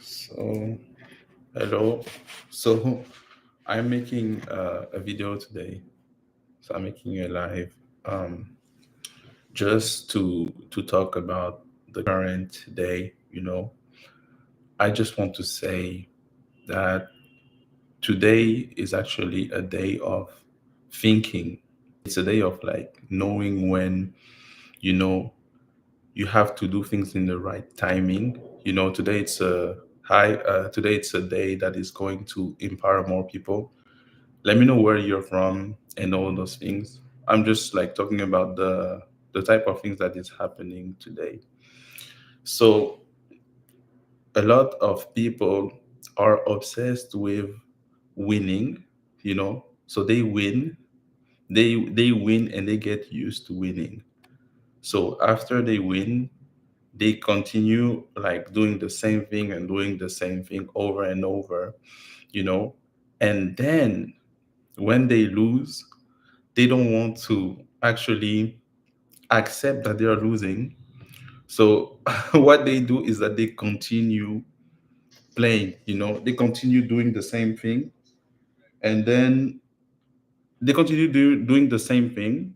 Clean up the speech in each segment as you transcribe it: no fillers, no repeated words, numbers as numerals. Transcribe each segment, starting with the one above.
So, hello. So, I'm making a video today. So, I'm making a live just to talk about the current day. I just want to say that today is actually a day of thinking. It's a day of like knowing when you know you have to do things in the right timing. Today it's a high. Today it's a day that is going to empower more people. Let me know where you're from and all those things. I'm just like talking about the type of things that is happening today. So a lot of people are obsessed with winning. So they win and they get used to winning. So after they win, they continue like doing the same thing and doing the same thing over and over, you know and then when they lose, they don't want to actually accept that they are losing. So what they do is that they continue playing. They continue doing the same thing, and then they continue doing the same thing,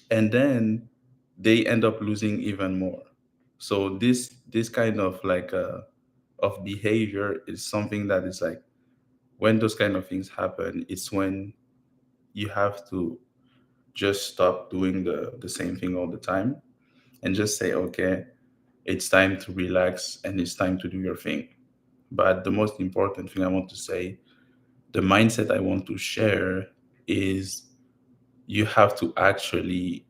and then they end up losing even more. So this kind of like of behavior is something that is like, when those kind of things happen, it's when you have to just stop doing the same thing all the time and just say, okay, it's time to relax and it's time to do your thing. But the most important thing I want to say, the mindset I want to share is, you have to actually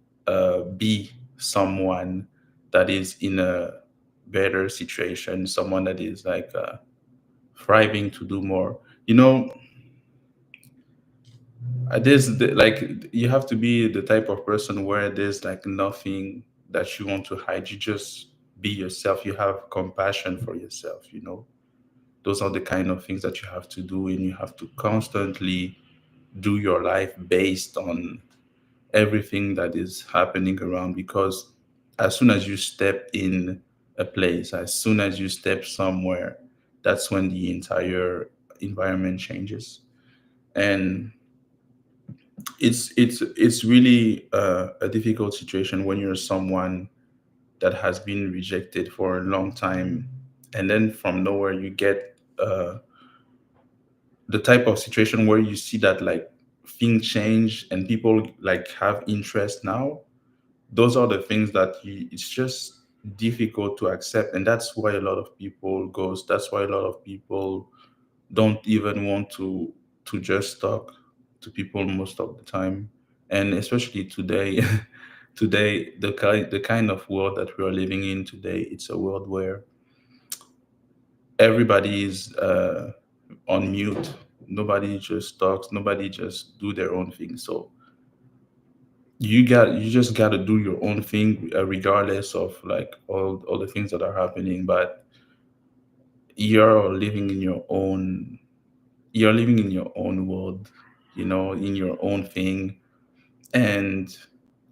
be someone that is in a better situation, someone that is like thriving to do more. You know, like, you have to be the type of person where there's like nothing that you want to hide. You just be yourself. You have compassion for yourself. Those are the kind of things that you have to do, and you have to constantly do your life based on everything that is happening around, because as soon as you step in a place, as soon as you step somewhere, that's when the entire environment changes. And it's really a difficult situation when you're someone that has been rejected for a long time, and then from nowhere you get the type of situation where you see that like things change and people like have interest now. Those are the things that it's just difficult to accept, and that's why a lot of people goes. That's why a lot of people don't even want to just talk to people most of the time. And especially today, today, the kind of world that we are living in today, it's a world where everybody is on mute. Nobody just talks, nobody just do their own thing. So you just got to do your own thing, regardless of like all the things that are happening. But you're living in your own you're living in your own world, in your own thing. And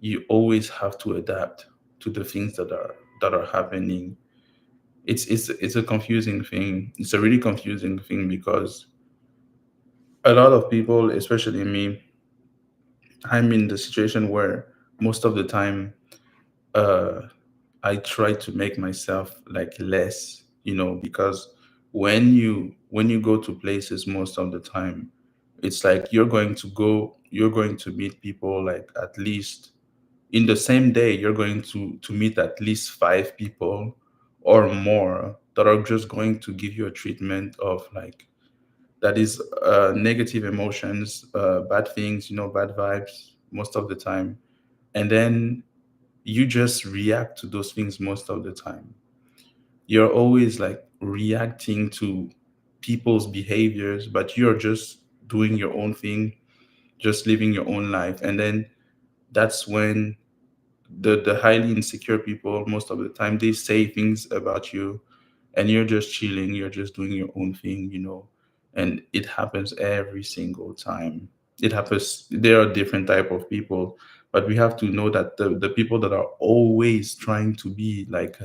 you always have to adapt to the things that are happening. It's a confusing thing. It's a really confusing thing, because a lot of people, especially me, I'm in the situation where most of the time, uh I try to make myself like less, because when you go to places most of the time, it's like you're going to meet people, like at least in the same day, you're going to meet at least five people or more that are just going to give you a treatment of like, that is negative emotions, bad things, bad vibes most of the time. And then you just react to those things most of the time. You're always like reacting to people's behaviors, but you're just doing your own thing, just living your own life. And then that's when the highly insecure people, most of the time, they say things about you, and you're just chilling, you're just doing your own thing. And it happens every single time. It happens. There are different type of people, but we have to know that the people that are always trying to be like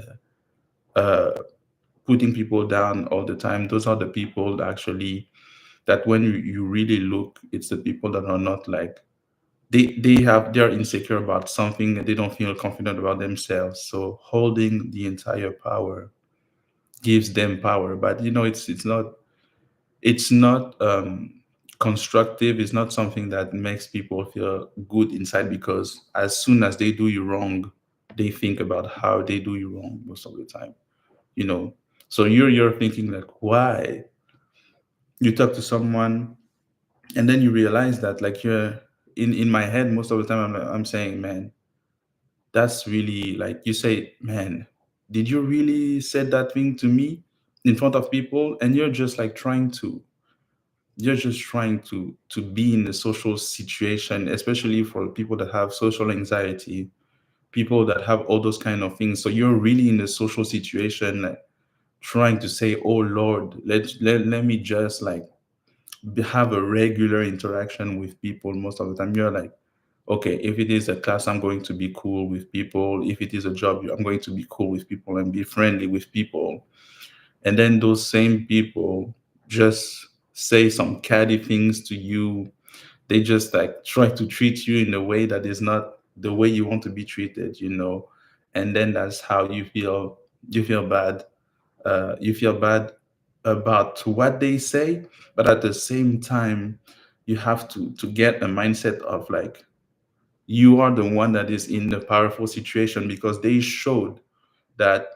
putting people down all the time, those are the people that actually, that when you really look, it's the people that are not like, they're insecure about something and they don't feel confident about themselves. So holding the entire power gives them power. But it's not constructive. It's not something that makes people feel good inside, because as soon as they do you wrong, they think about how they do you wrong most of the time. you know so you're thinking like, why? You talk to someone, and then you realize that, like, you're in my head most of the time, I'm saying, man, that's really, like, you say, man, did you really said that thing to me in front of people? And you're just trying to be in a social situation, especially for people that have social anxiety, people that have all those kind of things. So you're really in a social situation, like, trying to say, oh Lord, let me just, like, have a regular interaction with people. Most of the time you're like, okay, if it is a class, I'm going to be cool with people. If it is a job, I'm going to be cool with people and be friendly with people. And then those same people just say some catty things to you. They just, like, try to treat you in a way that is not the way you want to be treated. And then that's how you feel bad. You feel bad about what they say, but at the same time, you have to get a mindset of, like, you are the one that is in the powerful situation, because they showed that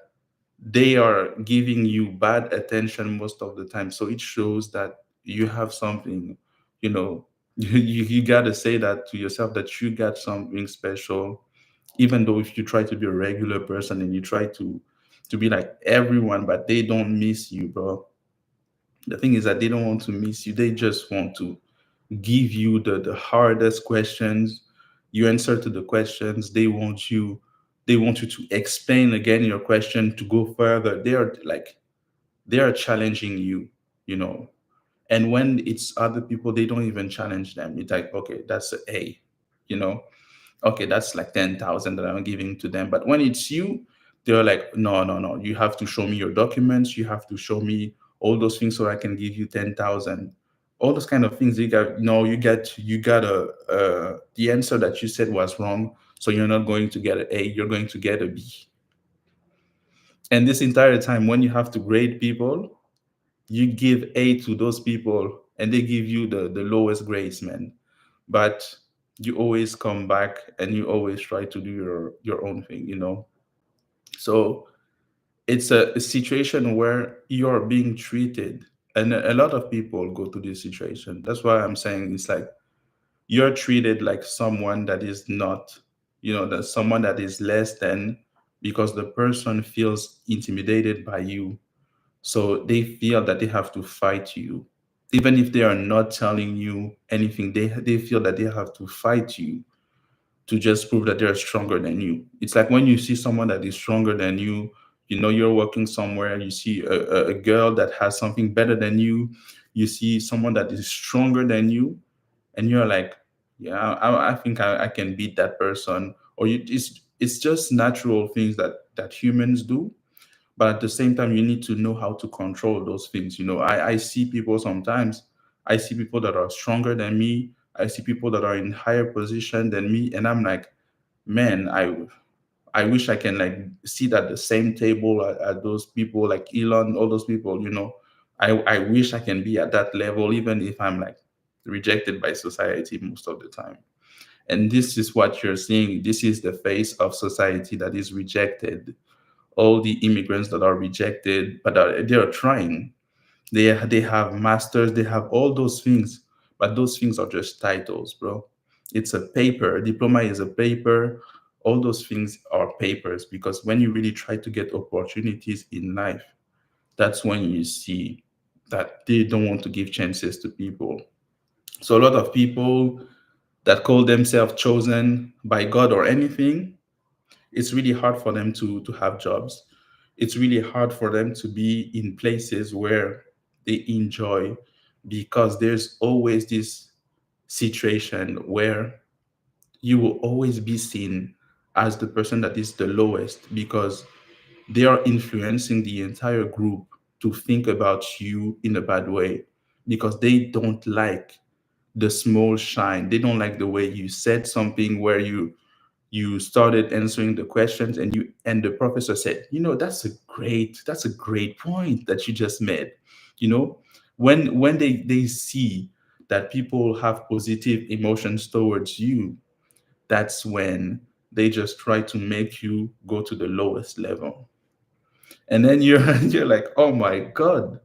they are giving you bad attention most of the time. So it shows that you have something, you know, you got to say that to yourself, that you got something special. Even though if you try to be a regular person and you try to be like everyone, but they don't miss you, bro. The thing is that they don't want to miss you. They just want to give you the hardest questions. You answer to the questions. They want you to explain again your question, to go further. They are challenging you. And when it's other people, they don't even challenge them. It's like, okay, that's a, you know okay, that's like 10,000 that I'm giving to them. But when it's you, they're like, no, no, no, you have to show me your documents. You have to show me all those things so I can give you 10,000. All those kind of things. You got, no, you got the answer that you said was wrong. So you're not going to get an A, you're going to get a B. And this entire time, when you have to grade people, you give A to those people and they give you the lowest grades, man. But you always come back and you always try to do your own thing. So it's a situation where you're being treated, and a lot of people go to this situation. That's why I'm saying it's like you're treated like someone that is not, that someone that is less than, because the person feels intimidated by you. So they feel that they have to fight you. Even if they are not telling you anything, they feel that they have to fight you to just prove that they're stronger than you. It's like when you see someone that is stronger than you, you're working somewhere, you see a girl that has something better than you see someone that is stronger than you, and you're like, yeah, I think I can beat that person. Or it's just natural things that humans do. But at the same time, you need to know how to control those things. I see people sometimes. I see people that are stronger than me. I see people that are in higher position than me, and I'm like, man, I wish I can, like, sit at the same table at those people, like Elon, all those people. I wish I can be at that level, even if I'm, like, rejected by society most of the time. And this is what you're seeing. This is the face of society that is rejected. All the immigrants that are rejected, but they are trying. They have masters, they have all those things, but those things are just titles, bro. It's a paper. A diploma is a paper. All those things are papers, because when you really try to get opportunities in life, that's when you see that they don't want to give chances to people. So a lot of people that call themselves chosen by God or anything, it's really hard for them to have jobs. It's really hard for them to be in places where they enjoy, because there's always this situation where you will always be seen as the person that is the lowest, because they are influencing the entire group to think about you in a bad way because they don't like the small shine. They don't like the way you said something where you started answering the questions and the professor said, that's a great point that you just made. You know, when they see that people have positive emotions towards you, that's when they just try to make you go to the lowest level. And then you're you're like, oh my god.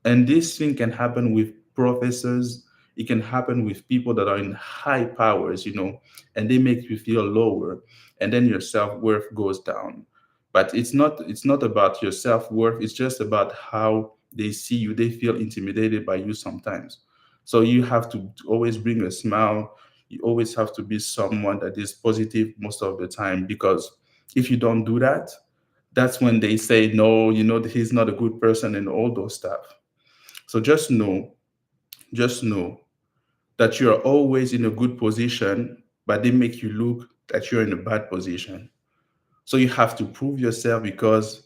And this thing can happen with professors, it can happen with people that are in high powers, and they make you feel lower, and then your self-worth goes down. But it's not about your self-worth, it's just about how they see you. They feel intimidated by you sometimes. So you have to always bring a smile. You always have to be someone that is positive most of the time, because if you don't do that, that's when they say no, he's not a good person and all those stuff. So just know that you are always in a good position, but they make you look that you're in a bad position. So you have to prove yourself, because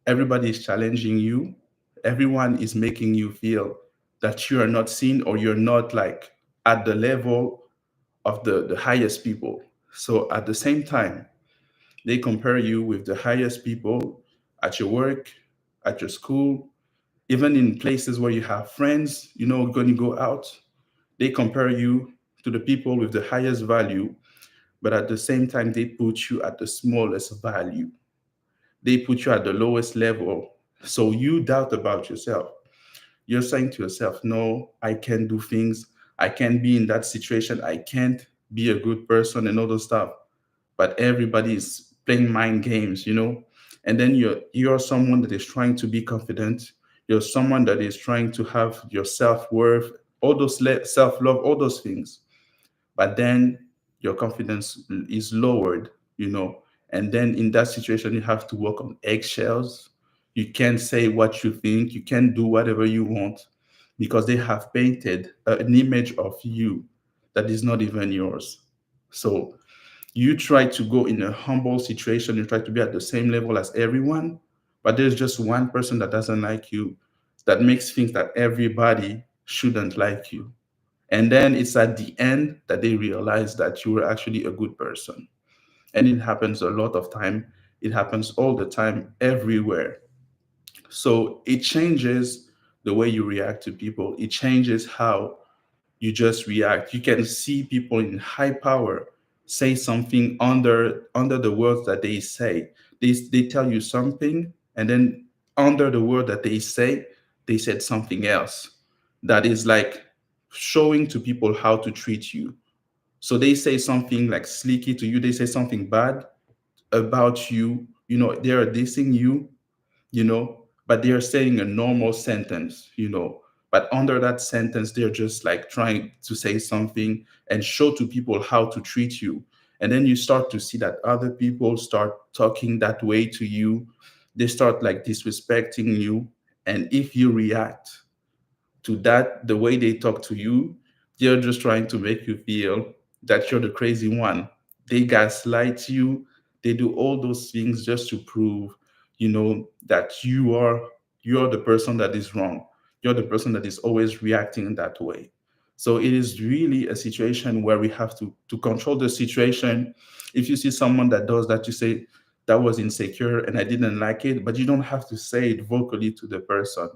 everybody is challenging you. Everyone is making you feel that you are not seen, or you're not like at the level of the highest people. So at the same time, they compare you with the highest people at your work, at your school, even in places where you have friends, going to go out. They compare you to the people with the highest value, but at the same time, they put you at the smallest value. They put you at the lowest level. So you doubt about yourself. You're saying to yourself, no, I can't do things. I can't be in that situation. I can't be a good person and all those stuff. But everybody is playing mind games. And then you're someone that is trying to be confident. You're someone that is trying to have your self-worth, all those self-love, all those things. But then your confidence is lowered. And then in that situation, you have to work on eggshells. You can't say what you think. You can't do whatever you want, because they have painted an image of you that is not even yours. So you try to go in a humble situation, you try to be at the same level as everyone, but there's just one person that doesn't like you, that makes things that everybody shouldn't like you. And then it's at the end that they realize that you were actually a good person. And it happens a lot of time. It happens all the time, everywhere. So it changes the way you react to people. It changes how you just react. You can see people in high power say something under the words that they say. They tell you something, and then under the word that they said something else that is like showing to people how to treat you. So they say something like slicky to you, they say something bad about you, they are dissing you, but they are saying a normal sentence. But under that sentence, they're just like trying to say something and show to people how to treat you. And then you start to see that other people start talking that way to you. They start like disrespecting you. And if you react to that, the way they talk to you, they're just trying to make you feel that you're the crazy one. They gaslight you. They do all those things just to prove, that you're the person that is wrong. You're the person that is always reacting in that way. So it is really a situation where we have to control the situation. If you see someone that does that, you say that was insecure and I didn't like it, but you don't have to say it vocally to the person.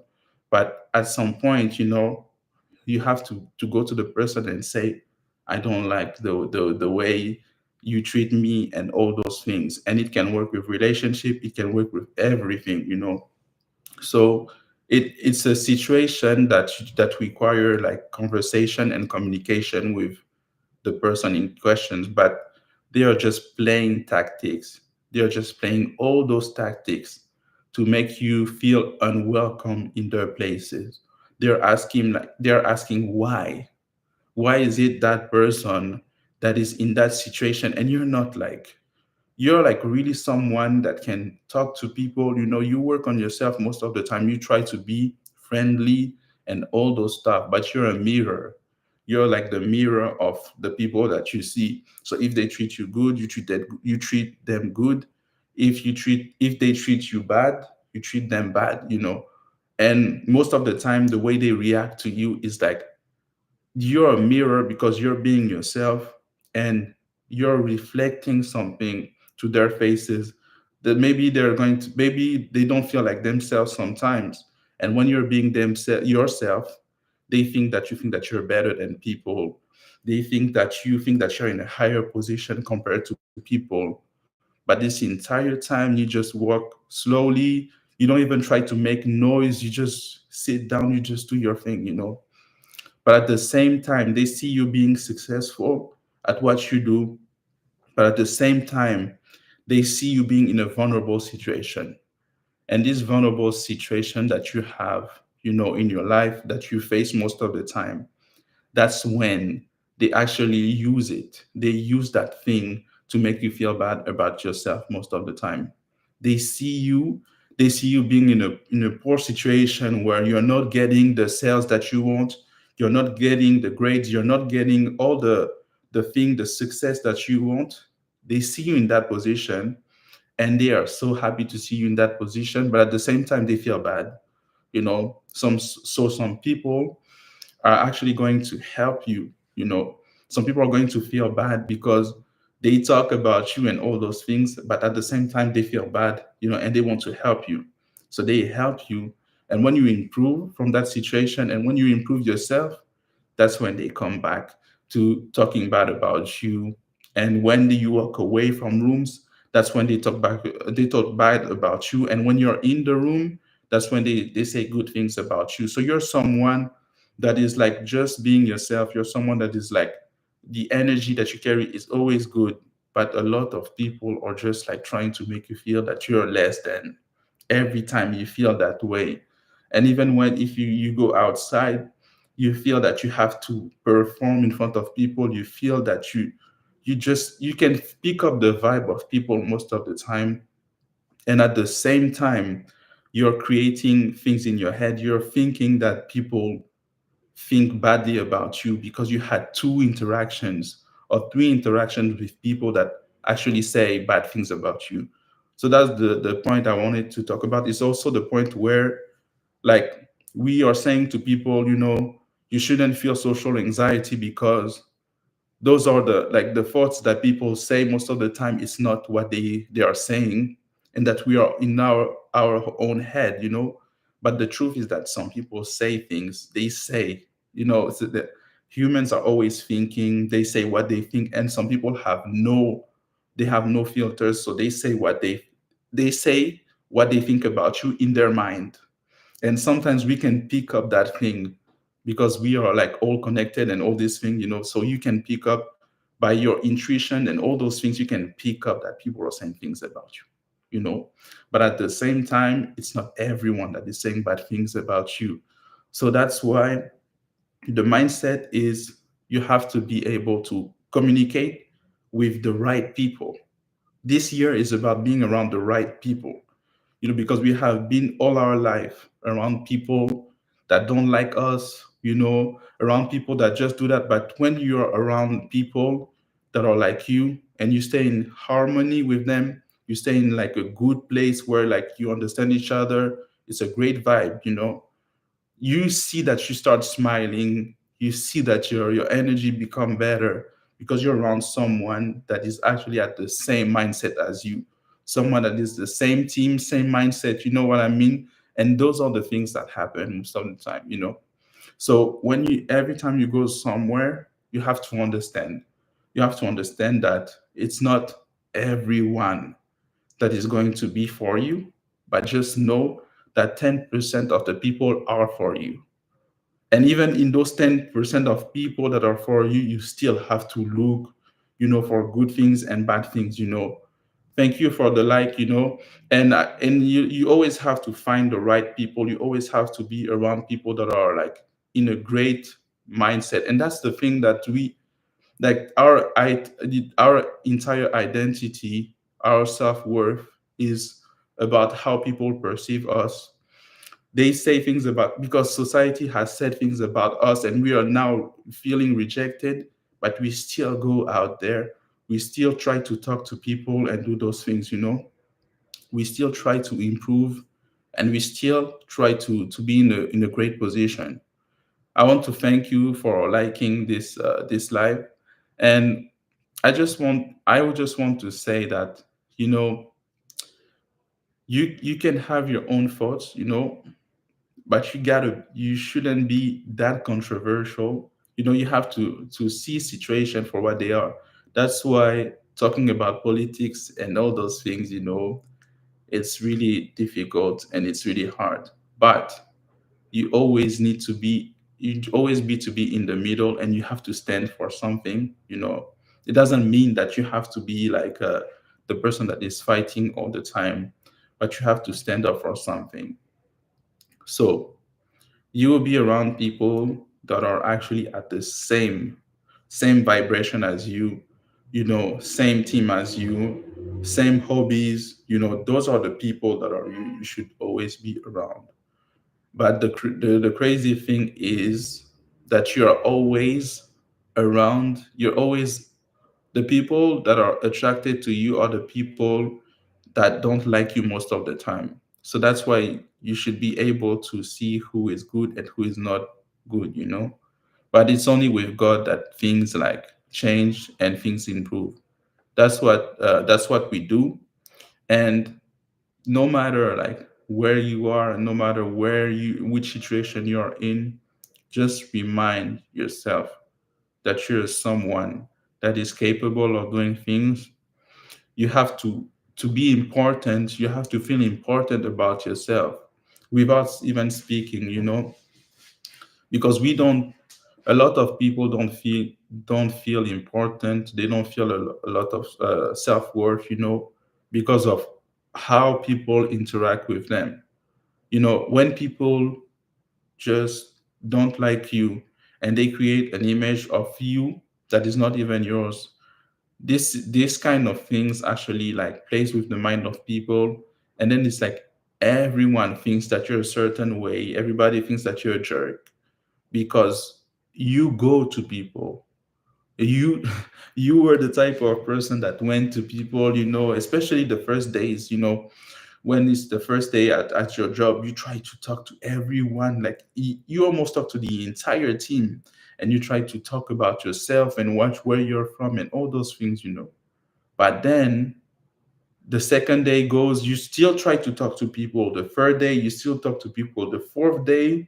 But at some point, you have to go to the person and say, I don't like the way you treat me and all those things. And it can work with relationship, it can work with everything. So it's a situation that require like conversation and communication with the person in questions, but they are just playing tactics. They are just playing all those tactics to make you feel unwelcome in their places. They're asking why. Why is it that person that is in that situation and you're like really someone that can talk to people. You work on yourself most of the time. You try to be friendly and all those stuff, but you're a mirror. You're like the mirror of the people that you see. So if they treat you good, you treat them good. If they treat you bad, you treat them bad, and most of the time the way they react to you is like you're a mirror because you're being yourself, and you're reflecting something to their faces that maybe they don't feel like themselves sometimes. And when you're being yourself, they think that you're better than people. They think that you're in a higher position compared to people. But this entire time you just walk slowly. You don't even try to make noise. You just sit down, you just do your thing. But at the same time, they see you being successful at what you do. But at the same time, they see you being in a vulnerable situation. And this vulnerable situation that you have, in your life that you face most of the time, that's when they actually use it. They use that thing to make you feel bad about yourself most of the time. They see you, they see you being in a poor situation where you're not getting the sales that you want, you're not getting the grades, you're not getting all the success that you want. They see you in that position, and they are so happy to see you in that position, but at the same time they feel bad. Some people are actually going to help you. Some people are going to feel bad because they talk about you and all those things, but at the same time they feel bad, and they want to help you. So they help you. And when you improve from that situation and when you improve yourself, that's when they come back to talking bad about you. And when you walk away from rooms, that's when they talk bad about you. And when you're in the room, that's when they say good things about you. So you're someone that is like just being yourself. You're someone that is like the energy that you carry is always good. But a lot of people are just like trying to make you feel that you're less than every time you feel that way. And even when if you go outside, you feel that you have to perform in front of people. You feel that you can pick up the vibe of people most of the time. And at the same time, you're creating things in your head. You're thinking that people think badly about you because you had two interactions or three interactions with people that actually say bad things about you. So that's the point I wanted to talk about. It's also the point where, like, we are saying to people, you shouldn't feel social anxiety because those are the thoughts that people say most of the time. It's not what they are saying, and that we are in our own head. But the truth is that some people say things. They say, it's that humans are always thinking. They say what they think, and some people have no filters. So they say what they think about you in their mind. And sometimes we can pick up that thing because we are like all connected and all these things. So you can pick up by your intuition and all those things. You can pick up that people are saying things about you. But at the same time, it's not everyone that is saying bad things about you. So that's why the mindset is you have to be able to communicate with the right people. This year is about being around the right people, because we have been all our life around people that don't like us, around people that just do that. But when you're around people that are like you and you stay in harmony with them, you stay in like a good place where like you understand each other, it's a great vibe. You see that you start smiling, you see that your energy become better because you're around someone that is actually at the same mindset as you, someone that is the same team, same mindset, you know what I mean? And those are the things that happen most of the time. So every time you go somewhere, you have to understand that it's not everyone that is going to be for you, but just know that 10% of the people are for you. And even in those 10% of people that are for you, you still have to look, for good things and bad things. Thank you for the like. And you always have to find the right people. You always have to be around people that are like in a great mindset. And that's the thing that we like our entire identity, our self-worth is about how people perceive us. They say things about, because society has said things about us and we are now feeling rejected, but we still go out there, we still try to talk to people and do those things. we still try to improve, and we still try to be in a great position. I want to thank you for liking this live, and I would just want to say that, you know, you can have your own thoughts, you know, but you shouldn't be that controversial. You know, you have to see situation for what they are. That's why talking about politics and all those things, you know, it's really difficult and it's really hard. But you always be to be in the middle, and you have to stand for something, you know. It doesn't mean that you have to be like the person that is fighting all the time, but you have to stand up for something. So you will be around people that are actually at the same vibration as you know, same team as you, same hobbies, you know. Those are the people that are you should always be around. But the crazy thing is that you're always around, you're always, the people that are attracted to you are the people that don't like you most of the time. So that's why you should be able to see who is good and who is not good, you know. But it's only with God that things like change and things improve. That's what we do. And no matter like where you are, no matter which situation you're in, just remind yourself that you're someone that is capable of doing things. You have to be important, you have to feel important about yourself without even speaking, you know. Because we don't a lot of people don't feel important, they don't feel a lot of self-worth, you know, because of how people interact with them. You know, when people just don't like you and they create an image of you that is not even yours, this kind of things actually like plays with the mind of people. And then it's like everyone thinks that you're a certain way, everybody thinks that you're a jerk because you go to people. You you were the type of person that went to people, you know, especially the first days, you know, when it's the first day at your job, you try to talk to everyone, like you almost talk to the entire team, and you try to talk about yourself and watch where you're from and all those things, you know. But then the second day goes, you still try to talk to people. The third day, you still talk to people. The fourth day,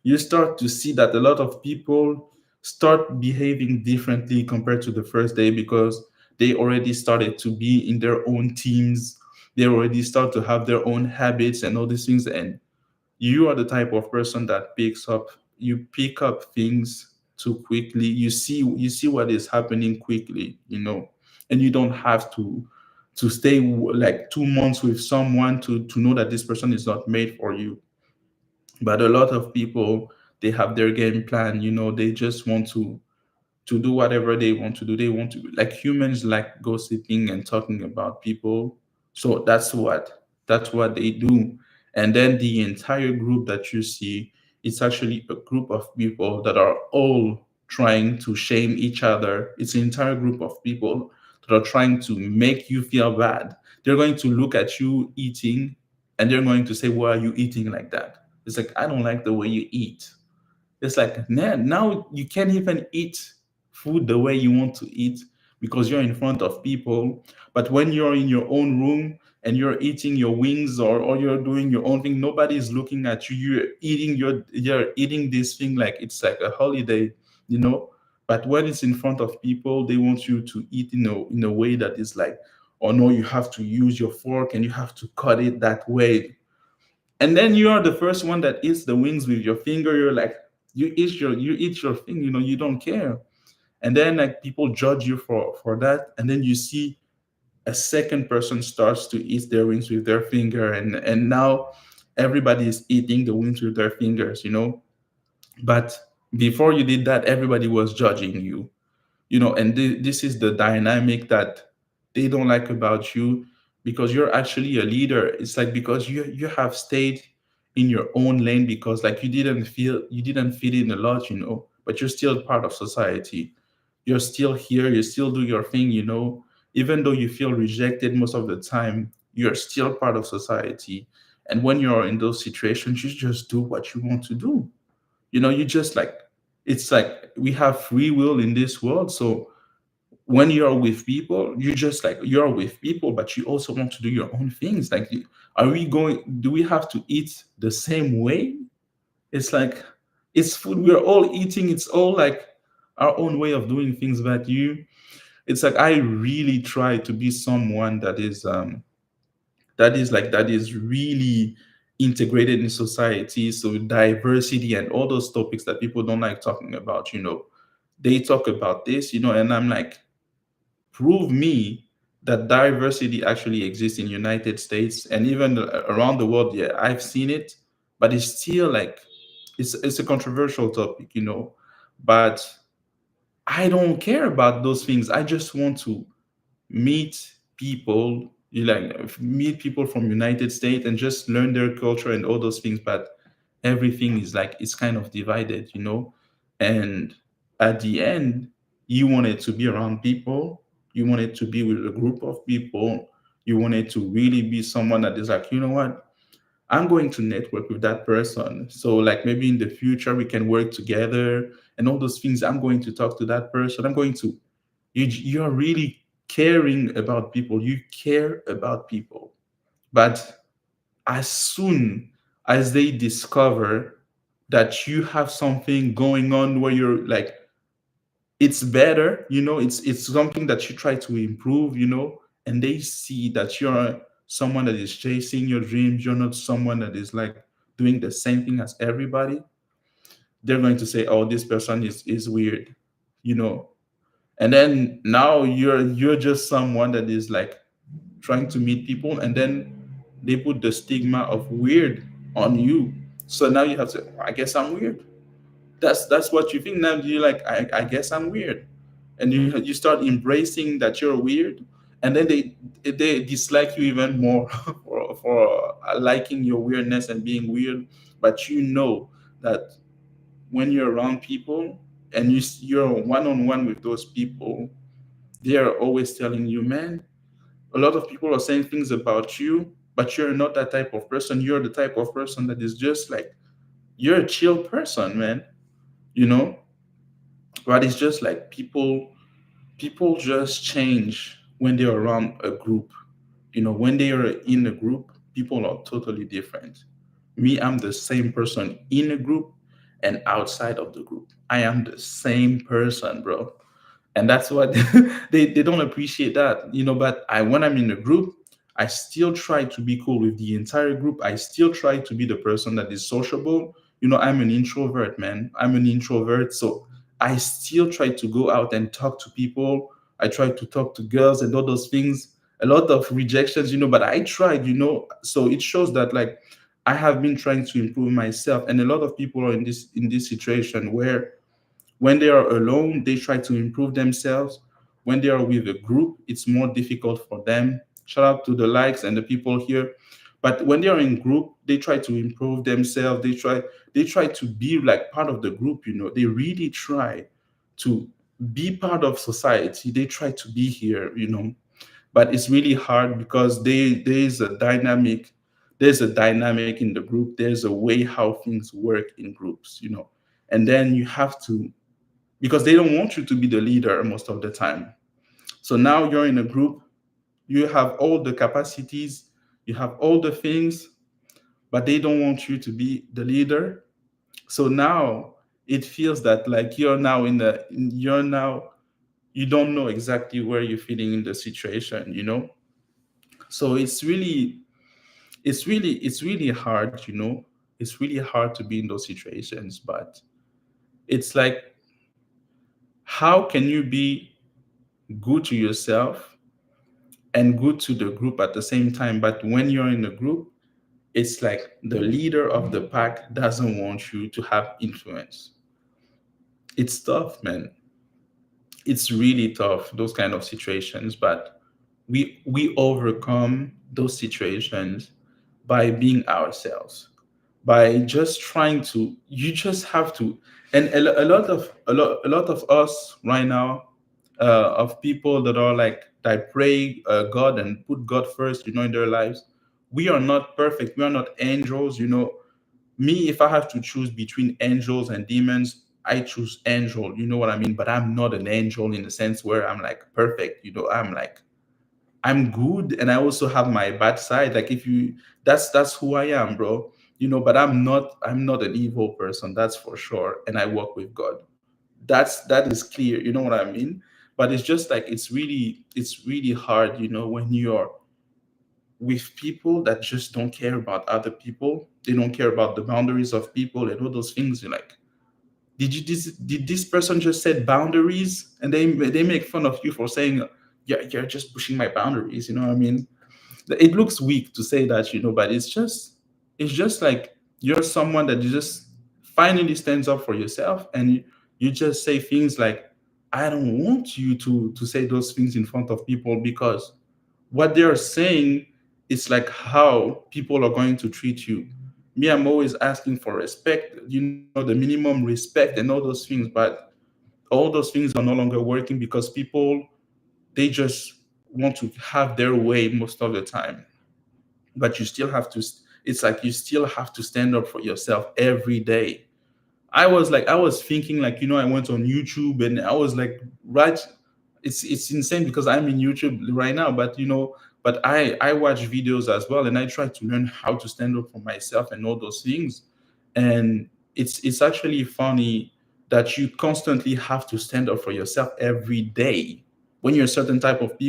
you start to see that a lot of people start behaving differently compared to the first day because they already started to be in their own teams. They already start to have their own habits and all these things. And you are the type of person that you pick up things too quickly. You see what is happening quickly, you know. And you don't have to stay like 2 months with someone to know that this person is not made for you. But a lot of people, they have their game plan, you know. They just want to do whatever they want to do. They want to, like, humans like gossiping and talking about people. So that's what they do. And then the entire group that you see, it's actually a group of people that are all trying to shame each other. It's an entire group of people that are trying to make you feel bad. They're going to look at you eating, and they're going to say, why are you eating like that? It's like, I don't like the way you eat. It's like, man, now you can't even eat food the way you want to eat because you're in front of people. But when you're in your own room and you're eating your wings, or you're doing your own thing, nobody's looking at you. You're eating this thing like it's like a holiday, you know. But when it's in front of people, they want you to eat in a way that is like, oh no, you have to use your fork and you have to cut it that way. And then you are the first one that eats the wings with your finger. You're like, you eat your thing, you know, you don't care. And then like people judge you for that. And then you see a second person starts to eat their wings with their finger, and now everybody is eating the wings with their fingers, you know. But before you did that, everybody was judging you, you know. And this is the dynamic that they don't like about you, because you're actually a leader. It's like, because you have stayed in your own lane, because like you didn't fit in a lot, you know, but you're still part of society. You're still here, you still do your thing, you know. Even though you feel rejected most of the time, you're still part of society. And when you're in those situations, you just do what you want to do. You just like, it's like we have free will in this world. So when you're with people, you just like, you're with people, but you also want to do your own things. Like, are we going, do we have to eat the same way? It's like, it's food we're all eating. It's all like our own way of doing things. But it's like, I really try to be someone that is really integrated in society. So diversity and all those topics that people don't like talking about, they talk about this, and I'm like, prove me that diversity actually exists in United States and even around the world. Yeah, I've seen it, but it's still like, it's a controversial topic, but I don't care about those things. I just want to meet people, meet people from United States and just learn their culture and all those things. But everything is like, it's kind of divided, and at the end, you wanted to be around people, you wanted to be with a group of people, you wanted to really be someone that is like, you know what, I'm going to network with that person. So like, maybe in the future we can work together and all those things. I'm going to talk to that person. I'm going to, you're really caring about people. You care about people. But as soon as they discover that you have something going on where you're like, it's better, it's something that you try to improve, and they see that you're someone that is chasing your dreams, you're not someone that is like doing the same thing as everybody, they're going to say, oh, this person is weird, you know. And then now you're just someone that is like trying to meet people, and then they put the stigma of weird on you. So now you have to, I guess I'm weird. That's what you think. Now you're like, I guess I'm weird, and you start embracing that you're weird, and then they dislike you even more for liking your weirdness and being weird. But you know that when you're around people and you're one on one with those people, they are always telling you, man, a lot of people are saying things about you, but you're not that type of person. You're the type of person that is just like, you're a chill person, man, you know. But it's just like, people just change when they're around a group. When they are in a group, people are totally different. Me, I'm the same person in a group and outside of the group. I am the same person, bro. And that's what they don't appreciate that, but when I'm in a group, I still try to be cool with the entire group. I still try to be the person that is sociable. I'm an introvert, man. I'm an introvert, so I still try to go out and talk to people. I try to talk to girls and all those things. A lot of rejections, but I tried, so it shows that, like, I have been trying to improve myself. And a lot of people are in this situation where when they are alone, they try to improve themselves. When they are with a group, it's more difficult for them. Shout out to the likes and the people here. But when they are in group, they try to improve themselves. They try to be like part of the group. They really try to be part of society. They try to be here. But it's really hard because there's a dynamic in the group. There's a way how things work in groups. And then you have to, because they don't want you to be the leader most of the time. So now you're in a group, you have all the capacities, you have all the things, but they don't want you to be the leader. So now it feels that like you don't know exactly where you're fitting in the situation. So it's really hard. It's really hard to be in those situations, but it's like, how can you be good to yourself and good to the group at the same time? But when you're in a group, it's like the leader of the pack doesn't want you to have influence. It's tough, man. It's really tough, those kind of situations. But we overcome those situations by being ourselves, by just trying to, you just have to. And a lot of us right now, of people that are like that pray God and put God first, in their lives. We are not perfect. We are not angels. Me, if I have to choose between angels and demons, I choose angel. You know what I mean? But I'm not an angel in the sense where I'm like perfect. I'm good, and I also have my bad side. Like, if you that's who I am, bro. But I'm not an evil person, that's for sure. And I walk with God. That is clear, you know what I mean? But it's just like it's really hard, when you're with people that just don't care about other people. They don't care about the boundaries of people and all those things. You're like, did this person just set boundaries, and they make fun of you for saying, yeah, you're just pushing my boundaries, you know what I mean? It looks weak to say that, but it's just like you're someone that you just finally stands up for yourself, and you just say things like, I don't want you to say those things in front of people, because what they're saying is like how people are going to treat you. Me, I'm always asking for respect, the minimum respect and all those things, but all those things are no longer working because people, they just want to have their way most of the time. But you still have to, it's like you still have to stand up for yourself every day. I was thinking, like, I went on YouTube, and I was like, right, it's insane because I'm in YouTube right now, but I watch videos as well, and I try to learn how to stand up for myself and all those things. And it's actually funny that you constantly have to stand up for yourself every day. When you're a certain type of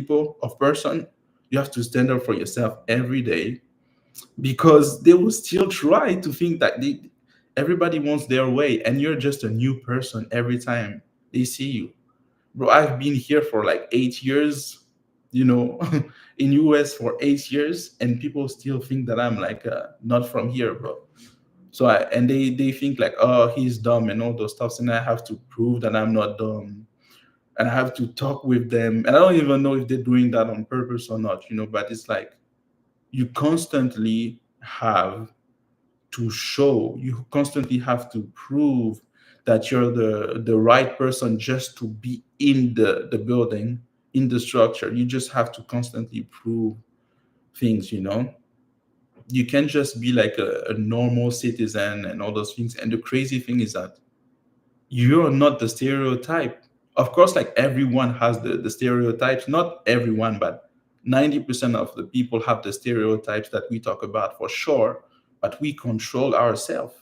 person, you have to stand up for yourself every day, because they will still try to think that everybody wants their way, and you're just a new person every time they see you. Bro, I've been here for like 8 years, you know in US for 8 years, and people still think that I'm like, not from here, bro. And they think like, oh, he's dumb and all those stuffs, and I have to prove that I'm not dumb, and I have to talk with them, and I don't even know if they're doing that on purpose or not, but it's like you constantly have you constantly have to prove that you're the right person just to be in the building, in the structure. You just have to constantly prove things. You can't just be like a normal citizen and all those things. And the crazy thing is that you're not the stereotype. Of course, like, everyone has the stereotypes. Not everyone, but 90% of the people have the stereotypes that we talk about, for sure. But we control ourselves.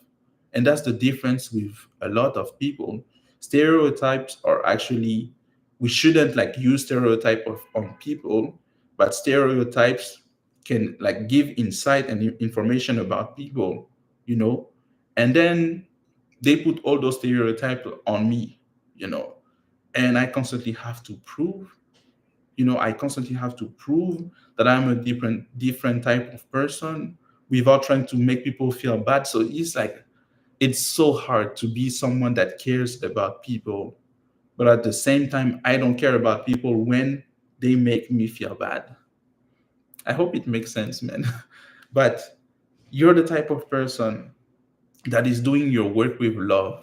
And that's the difference with a lot of people. Stereotypes are actually, we shouldn't like use stereotype on people, but stereotypes can like give insight and information about people, you know, and then they put all those stereotypes on me, you know, and I constantly have to prove that I'm a different type of person, without trying to make people feel bad. So it's like, it's so hard to be someone that cares about people, but at the same time, I don't care about people when they make me feel bad. I hope it makes sense, man. But you're the type of person that is doing your work with love.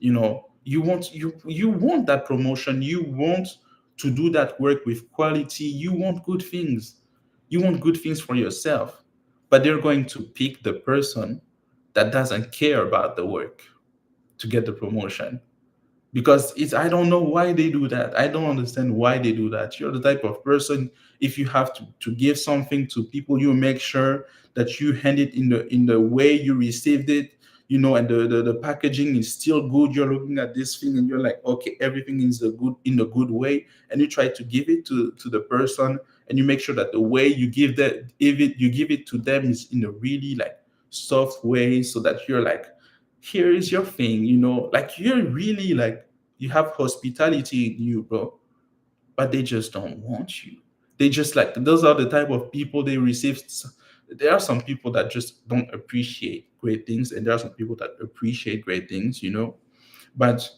You want that promotion, you want to do that work with quality, you want good things, for yourself. But they're going to pick the person that doesn't care about the work to get the promotion, because I don't know why they do that. I don't understand why they do that. You're the type of person, if you have to give something to people, you make sure that you hand it in the way you received it, and the packaging is still good. You're looking at this thing and you're like, okay, everything is in a good way, and you try to give it to the person, and you make sure that the way you give that if it you give it to them is in a really like soft way, so that you're like, here is your thing, like, you're really like, you have hospitality in you, bro. But they just don't want you. They just like, those are the type of people they receive. There are some people that just don't appreciate great things, and there are some people that appreciate great things. But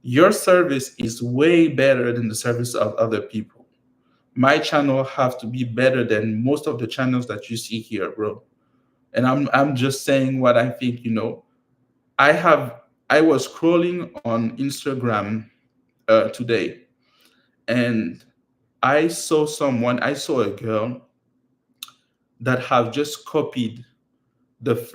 your service is way better than the service of other people. My channel have to be better than most of the channels that you see here, bro. And I'm just saying what I think. I was scrolling on Instagram today, and I saw a girl that have just copied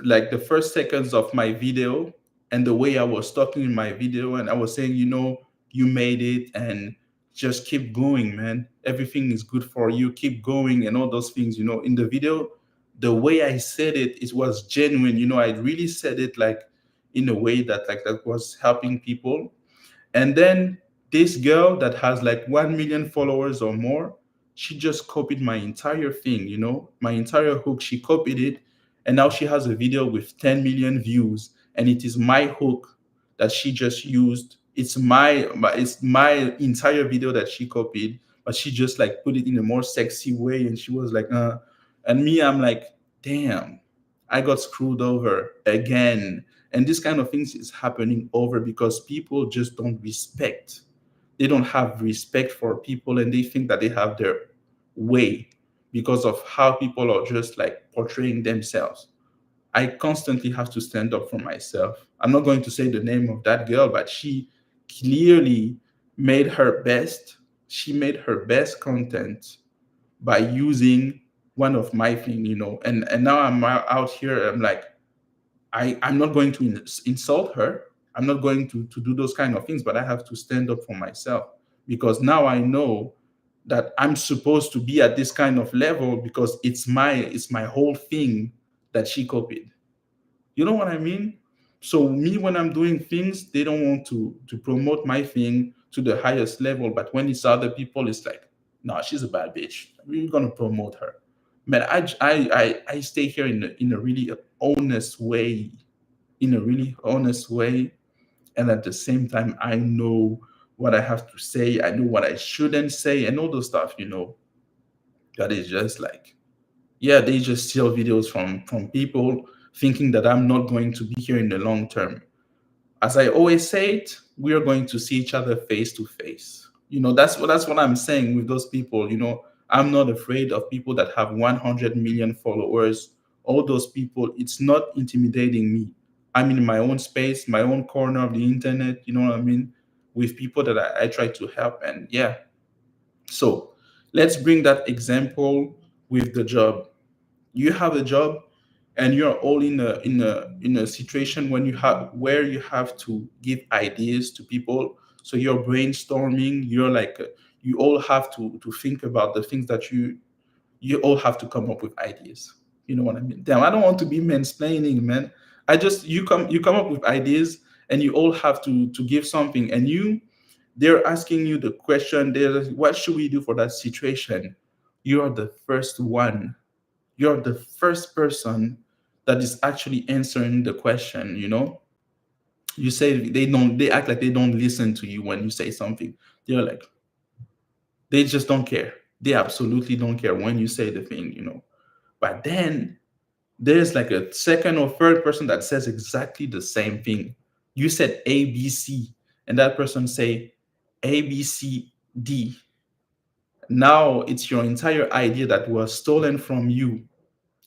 like the first seconds of my video and the way I was talking in my video, and I was saying, you made it, and just keep going, man. Everything is good for you. Keep going, and all those things. In the video, the way I said it, it was genuine. I really said it like in a way that was helping people. And then this girl that has like 1 million followers or more, she just copied my entire thing, my entire hook. She copied it. And now she has a video with 10 million views. And it is my hook that she just used. It's my entire video that she copied, but she just like put it in a more sexy way. And she was like, and me, I'm like, damn, I got screwed over again. And this kind of things is happening over because people just don't respect. They don't have respect for people, and they think that they have their way because of how people are just like portraying themselves. I constantly have to stand up for myself. I'm not going to say the name of that girl, but she clearly made her best. She made her best content by using one of my thing, and now I'm out here. I'm like, I'm not going to insult her. I'm not going to do those kind of things, but I have to stand up for myself because now I know that I'm supposed to be at this kind of level because it's my whole thing that she copied. You know what I mean? So me, when I'm doing things, they don't want to promote my thing to the highest level, but when it's other people, it's like, no, she's a bad bitch. We're gonna promote her. Man, I stay here in a really honest way, in a really honest way, and at the same time, I know what I have to say. I know what I shouldn't say, and all those stuff. That is just like, yeah, they just steal videos from people, thinking that I'm not going to be here in the long term. As I always say it, we are going to see each other face to face. That's what I'm saying with those people. I'm not afraid of people that have 100 million followers. All those people, it's not intimidating me. I'm in my own space, my own corner of the internet. You know what I mean? With people that I try to help, and yeah. So let's bring that example with the job. You have a job, and you're all in a situation when you have to give ideas to people. So you're brainstorming. You're like, you all have to think about the things that you all have to come up with ideas. You know what I mean? Damn, I don't want to be mansplaining, man. I just, you come up with ideas, and you all have to give something, and they're asking you the question. They're like, what should we do for that situation? You're the first one. You're the first person that is actually answering the question. You say, they act like they don't listen to you when you say something. They're like, they just don't care. They absolutely don't care when you say the thing. But then there's like a second or third person that says exactly the same thing. You said ABC, and that person say ABCD. Now it's your entire idea that was stolen from you.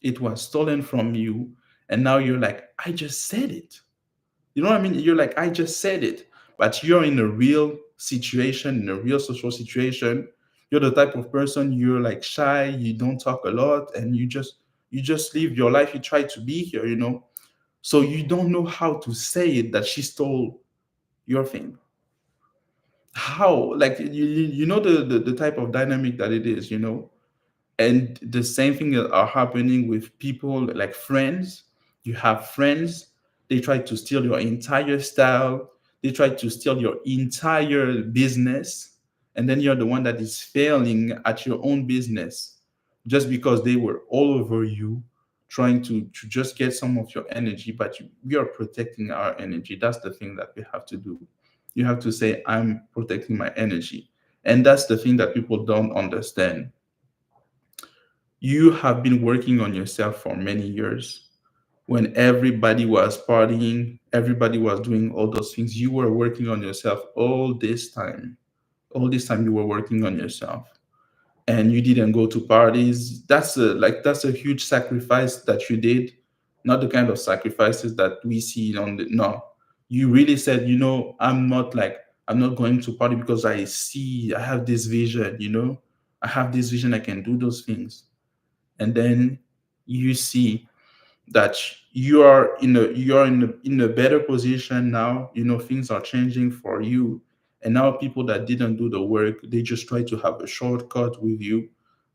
It was stolen from you, and now you're like, I just said it. You know what I mean? You're like, I just said it. But you're in a real situation, in a real social situation. You're the type of person, you're like shy, you don't talk a lot, and you just live your life. You try to be here. So you don't know how to say it that she stole your thing. How? Like, you know the type of dynamic that it is. And the same thing are happening with people like friends. You have friends, they try to steal your entire style, they try to steal your entire business, and then you're the one that is failing at your own business just because they were all over you, trying to just get some of your energy. But we are protecting our energy. That's the thing that we have to do. You have to say, I'm protecting my energy. And that's the thing that people don't understand. You have been working on yourself for many years. When everybody was partying, everybody was doing all those things, you were working on yourself all this time. All this time you were working on yourself, and you didn't go to parties. That's a huge sacrifice that you did. Not the kind of sacrifices that we see on the no. You really said, I'm not going to party because I have this vision. I have this vision, I can do those things. And then you see that you are in a better position now. Things are changing for you, and now people that didn't do the work, they just try to have a shortcut with you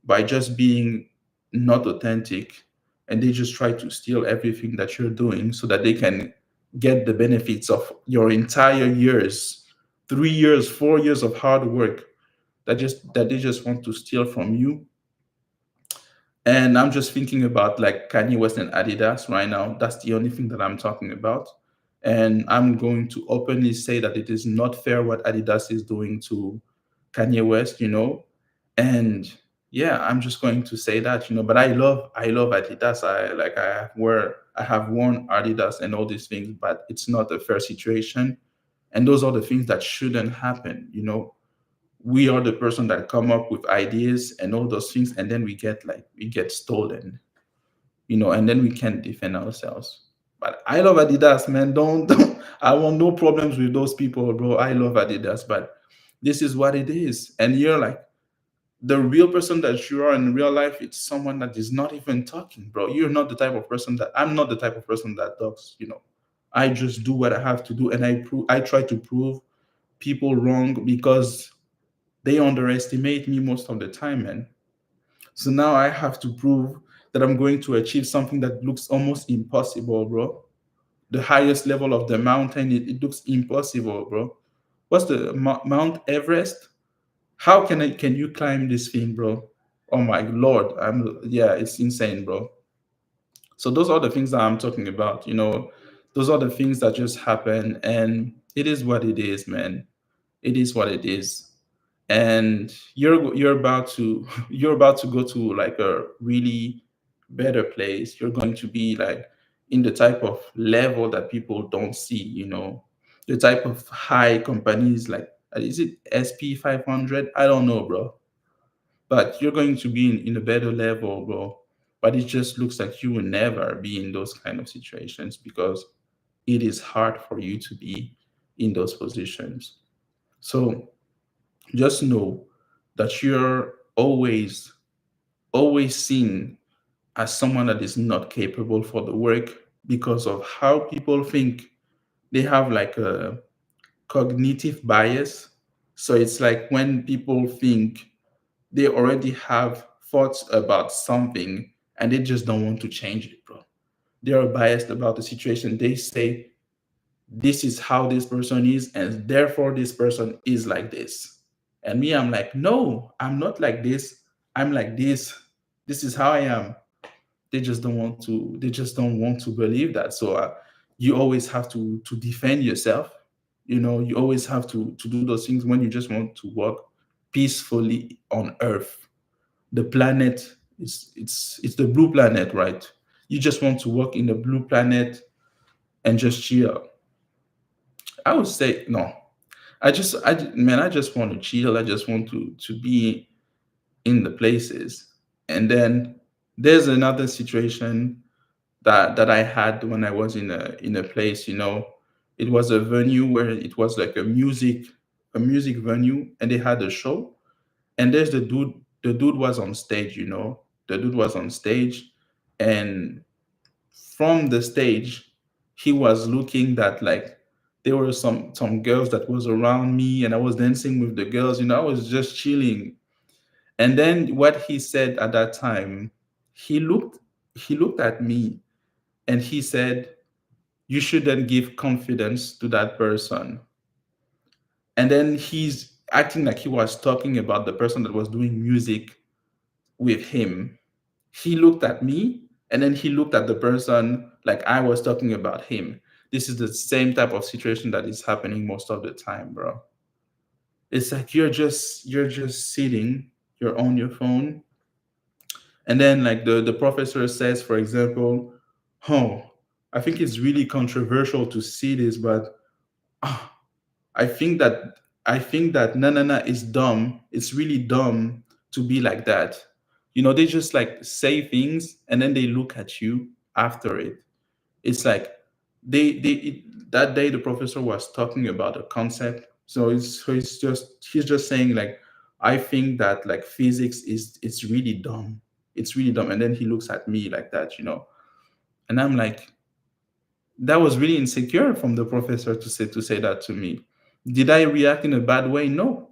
by just being not authentic, and they just try to steal everything that you're doing so that they can get the benefits of your entire years, 3 years, 4 years of hard work, that they just want to steal from you. And I'm just thinking about like Kanye West and Adidas right now. That's the only thing that I'm talking about. And I'm going to openly say that it is not fair what Adidas is doing to Kanye West. And yeah, I'm just going to say that. But I love Adidas. I have worn Adidas and all these things, but it's not a fair situation. And those are the things that shouldn't happen. We are the person that come up with ideas and all those things, and then we get stolen. And then we can't defend ourselves. But I love Adidas, man. Don't I want no problems with those people, bro. I love Adidas, but this is what it is. And you're like, the real person that you are in real life, it's someone that is not even talking, bro. You're not the type of person that I'm not the type of person that talks. I just do what I have to do, and I try to prove people wrong because they underestimate me most of the time, man. So now I have to prove that I'm going to achieve something that looks almost impossible, bro. The highest level of the mountain, it looks impossible, bro. What's the Mount Everest? How can you climb this thing, bro? Oh my lord, yeah, it's insane, bro. So those are the things that I'm talking about. Those are the things that just happen, and it is what it is, man. It is what it is. And you're about to you're about to go to like a really better place. You're going to be like in the type of level that people don't see. The type of high companies, like, is it SP 500? I don't know, bro. But you're going to be in a better level, bro. But it just looks like you will never be in those kind of situations because it is hard for you to be in those positions. So just know that you're always seen as someone that is not capable for the work because of how people think. They have like a cognitive bias. So it's like when people think, they already have thoughts about something and they just don't want to change it, bro. They are biased about the situation. They say, this is how this person is, and therefore this person is like this. And me, I'm like, no, I'm not like this. I'm like this. This is how I am. They just don't want to believe that. So you always have to defend yourself. You always have to do those things when you just want to work peacefully on Earth. The planet it's the blue planet, right? You just want to work in the blue planet and just chill. I would say no. Man, I just want to chill. I just want to be in the places. And then there's another situation that I had when I was in a place. It was a venue where it was like a music venue, and they had a show. And there's the dude was on stage. The dude was on stage, and from the stage, he was looking that like there were some girls that was around me, and I was dancing with the girls. I was just chilling. And then what he said at that time, he looked at me, and he said, "You shouldn't give confidence to that person." And then he's acting like he was talking about the person that was doing music with him. He looked at me, and then he looked at the person like I was talking about him. This is the same type of situation that is happening most of the time, bro. It's like you're just sitting, you're on your phone, and then like the professor says, for example, "Oh, I think it's really controversial to see this, but ah, I think that Nanana is dumb. It's really dumb to be like that." They just like say things, and then they look at you after it. It's like that day the professor was talking about a concept. So he's just saying like, I think that like physics is it's really dumb. It's really dumb. And then he looks at me like that, and I'm like, that was really insecure from the professor to say that to me. Did I react in a bad way? No.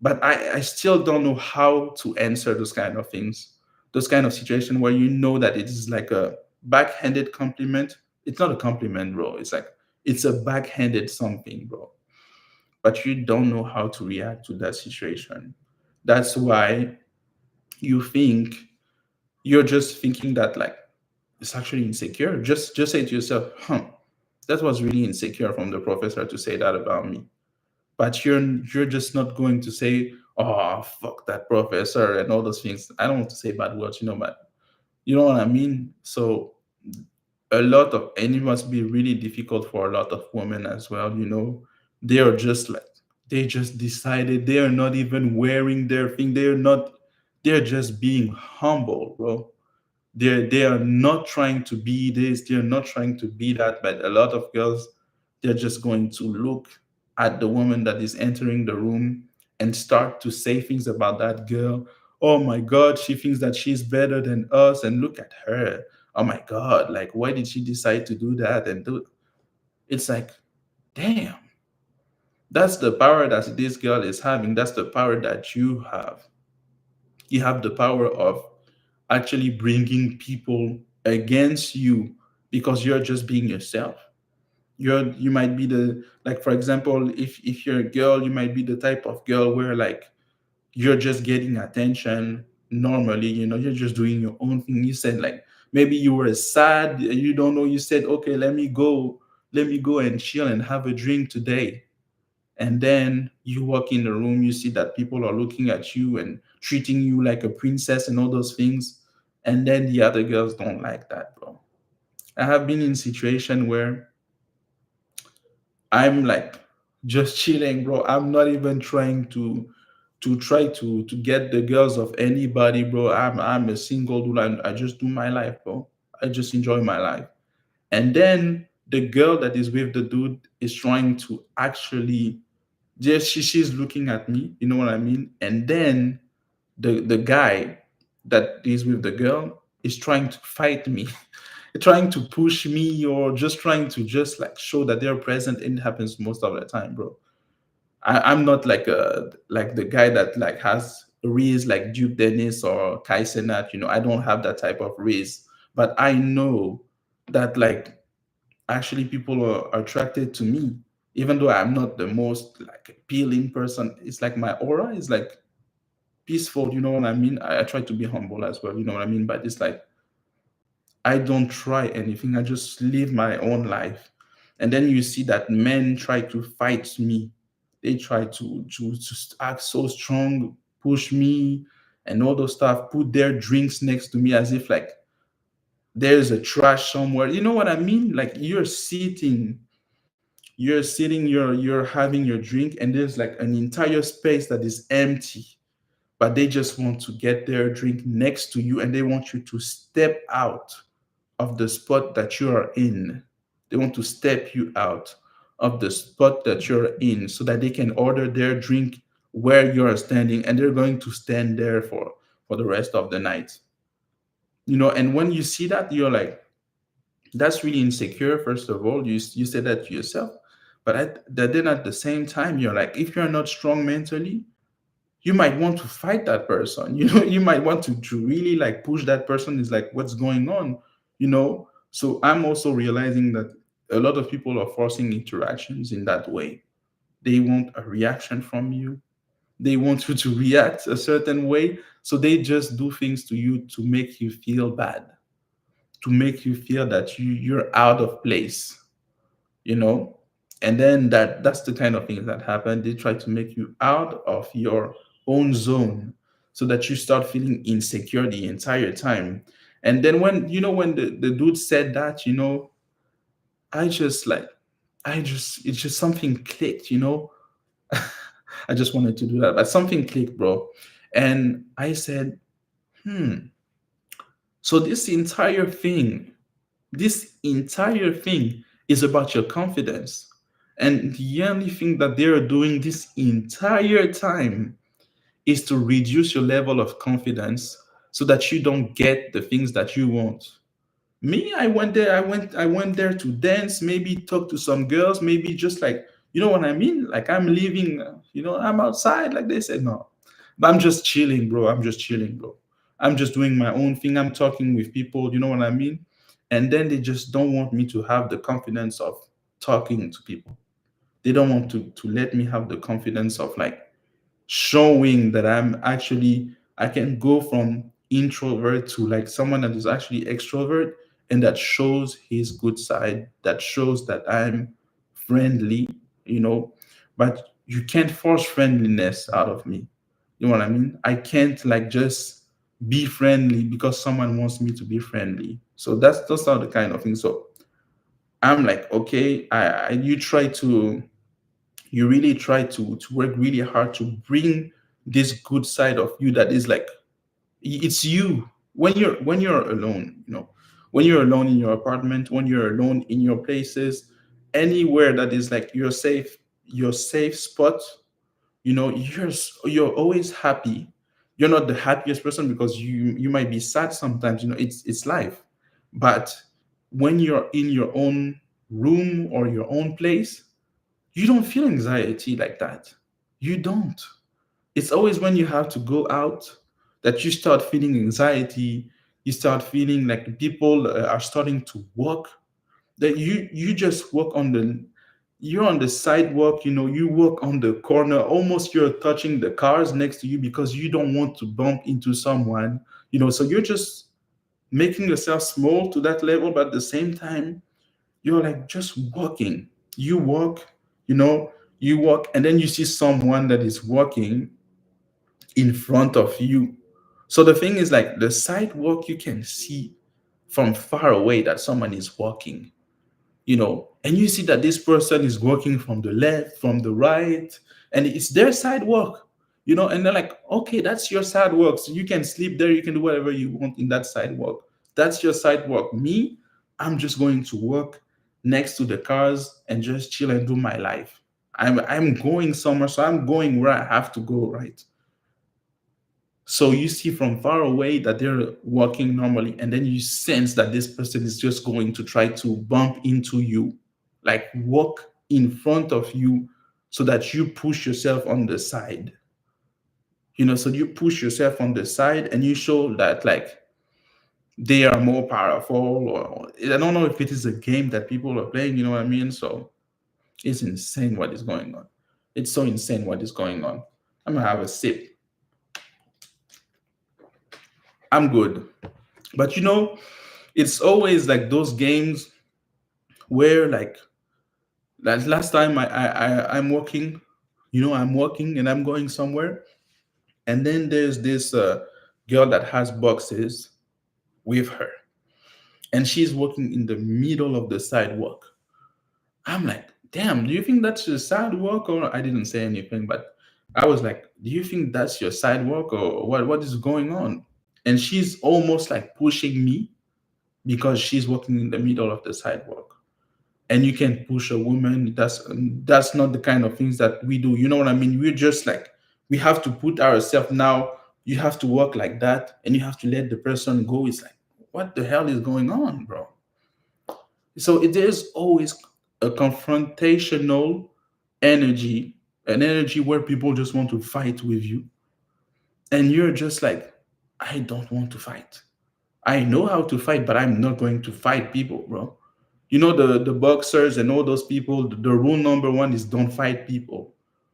But I still don't know how to answer those kind of things, those kind of situation where you know that it is like a backhanded compliment. It's not a compliment, bro. It's like it's a backhanded something, bro. But you don't know how to react to that situation. That's why you think you're just thinking that like it's actually insecure. Just say to yourself, that was really insecure from the professor to say that about me. But you're just not going to say, oh fuck that professor and all those things. I don't want to say bad words, but you know what I mean. So a lot of, and it must be really difficult for a lot of women as well. They are just like, they just decided they are not even wearing their thing. They're just being humble, bro. They are not trying to be this, they're not trying to be that. But a lot of girls, they're just going to look at the woman that is entering the room and start to say things about that girl. Oh my god, she thinks that she's better than us, and look at her. Oh my god, like why did she decide to do that and do. It's like, damn, that's the power that this girl is having. That's the power that you have. You have the power of actually bringing people against you because you're just being yourself. You might be the, like, for example, if you're a girl, you might be the type of girl where like you're just getting attention normally, you're just doing your own thing. You said like maybe you were sad, you don't know, you said, okay, let me go and chill and have a drink today. And then you walk in the room, you see that people are looking at you and treating you like a princess and all those things. And then the other girls don't like that, bro. I have been in situation where I'm like just chilling, bro. I'm not even trying to get the girls of anybody, bro. I'm a single dude. I just do my life, bro. I just enjoy my life. And then the girl that is with the dude is trying to actually, just she's looking at me, you know what I mean? And then the guy that is with the girl is trying to fight me, trying to push me, or just trying to just like show that they're present. And it happens most of the time, bro. I'm not like the guy that like has rays like Duke Dennis or Kai Senat. I don't have that type of rays. But I know that like actually people are attracted to me, even though I'm not the most like appealing person. It's like my aura is like peaceful, you know what I mean? I try to be humble as well, you know what I mean? But it's like I don't try anything. I just live my own life. And then you see that men try to fight me. They try to act so strong, push me, and all those stuff, put their drinks next to me as if like there's a trash somewhere. You know what I mean? Like you're sitting, you're having your drink, and there's like an entire space that is empty, but they just want to get their drink next to you and they want you to step out of the spot that you are in. They want to step you out of the spot that you're in so that they can order their drink where you are standing, and they're going to stand there for the rest of the night. And when you see that, you're like, that's really insecure. First of all, you said that to yourself, but then at the same time, you're like, if you're not strong mentally, you might want to fight that person. You might want to really like push that person. Is like, what's going on. So I'm also realizing that a lot of people are forcing interactions in that way. They want a reaction from you. They want you to react a certain way, so they just do things to you to make you feel bad, to make you feel that you're out of place you know and then that's the kind of things that happen. They try to make you out of your own zone, so that you start feeling insecure the entire time. And then when the dude said that, I just like, it's just something clicked. I just wanted to do that, but something clicked, bro. And I said, hmm, so this entire thing is about your confidence. And the only thing that they're doing this entire time is to reduce your level of confidence so that you don't get the things that you want. Me, I went there to dance, maybe talk to some girls, maybe just like, you know what I mean? Like I'm leaving, I'm outside, like they said, no. But I'm just chilling, bro. I'm just chilling, bro. I'm just doing my own thing. I'm talking with people, you know what I mean? And then they just don't want me to have the confidence of talking to people. They don't want to let me have the confidence of like showing that I can go from introvert to like someone that is actually extrovert, and that shows his good side, that shows that I'm friendly, you know. But you can't force friendliness out of me. You know what I mean? I can't like just be friendly because someone wants me to be friendly. So that's those are the kind of things. So I'm like, okay, you try to you really try to work really hard to bring this good side of you that is like it's you when you're alone, when you're alone in your apartment, when you're alone in your places, anywhere that is like your safe spot. You're always happy. You're not the happiest person because you might be sad sometimes. It's life. But when you're in your own room or your own place, you don't feel anxiety like that. You don't. It's always when you have to go out that you start feeling anxiety. You start feeling like people are starting to walk. That you just walk on the you're on the sidewalk. You walk on the corner. Almost you're touching the cars next to you because you don't want to bump into someone. So you're just making yourself small to that level, but at the same time you're like just walking. You walk, you know, you walk, and then you see someone that is walking in front of you. So the thing is, like the sidewalk, you can see from far away that someone is walking, and you see that this person is walking from the left, from the right, and it's their sidewalk, and they're like, okay, that's your sidewalk. So you can sleep there, you can do whatever you want in that sidewalk. That's your sidewalk. Me, I'm just going to walk next to the cars and just chill and do my life. I'm going somewhere, so I'm going where I have to go, right? So you see from far away that they're walking normally, and then you sense that this person is just going to try to bump into you, like walk in front of you, so that you push yourself on the side. So you push yourself on the side and you show that like they are more powerful, or I don't know if it is a game that people are playing, you know what I mean? So it's insane what is going on. It's so insane what is going on. I'm gonna have a sip. I'm good. But it's always like those games where like last time I'm walking, I'm walking and I'm going somewhere, and then there's this girl that has boxes with her, and she's walking in the middle of the sidewalk. I'm like, damn, do you think that's your sidewalk? Or I didn't say anything, but I was like, do you think that's your sidewalk, or what is going on? And she's almost like pushing me because she's walking in the middle of the sidewalk. And you can push a woman. That's not the kind of things that we do. You know what I mean? We're just like, we have to put ourselves now. You have to walk like that, and you have to let the person go. It's like, what the hell is going on, bro? So it is always a confrontational energy, an energy where people just want to fight with you, and you're just like, I don't want to fight. I know how to fight, but I'm not going to fight people, bro. The boxers and all those people, the rule number one is don't fight people.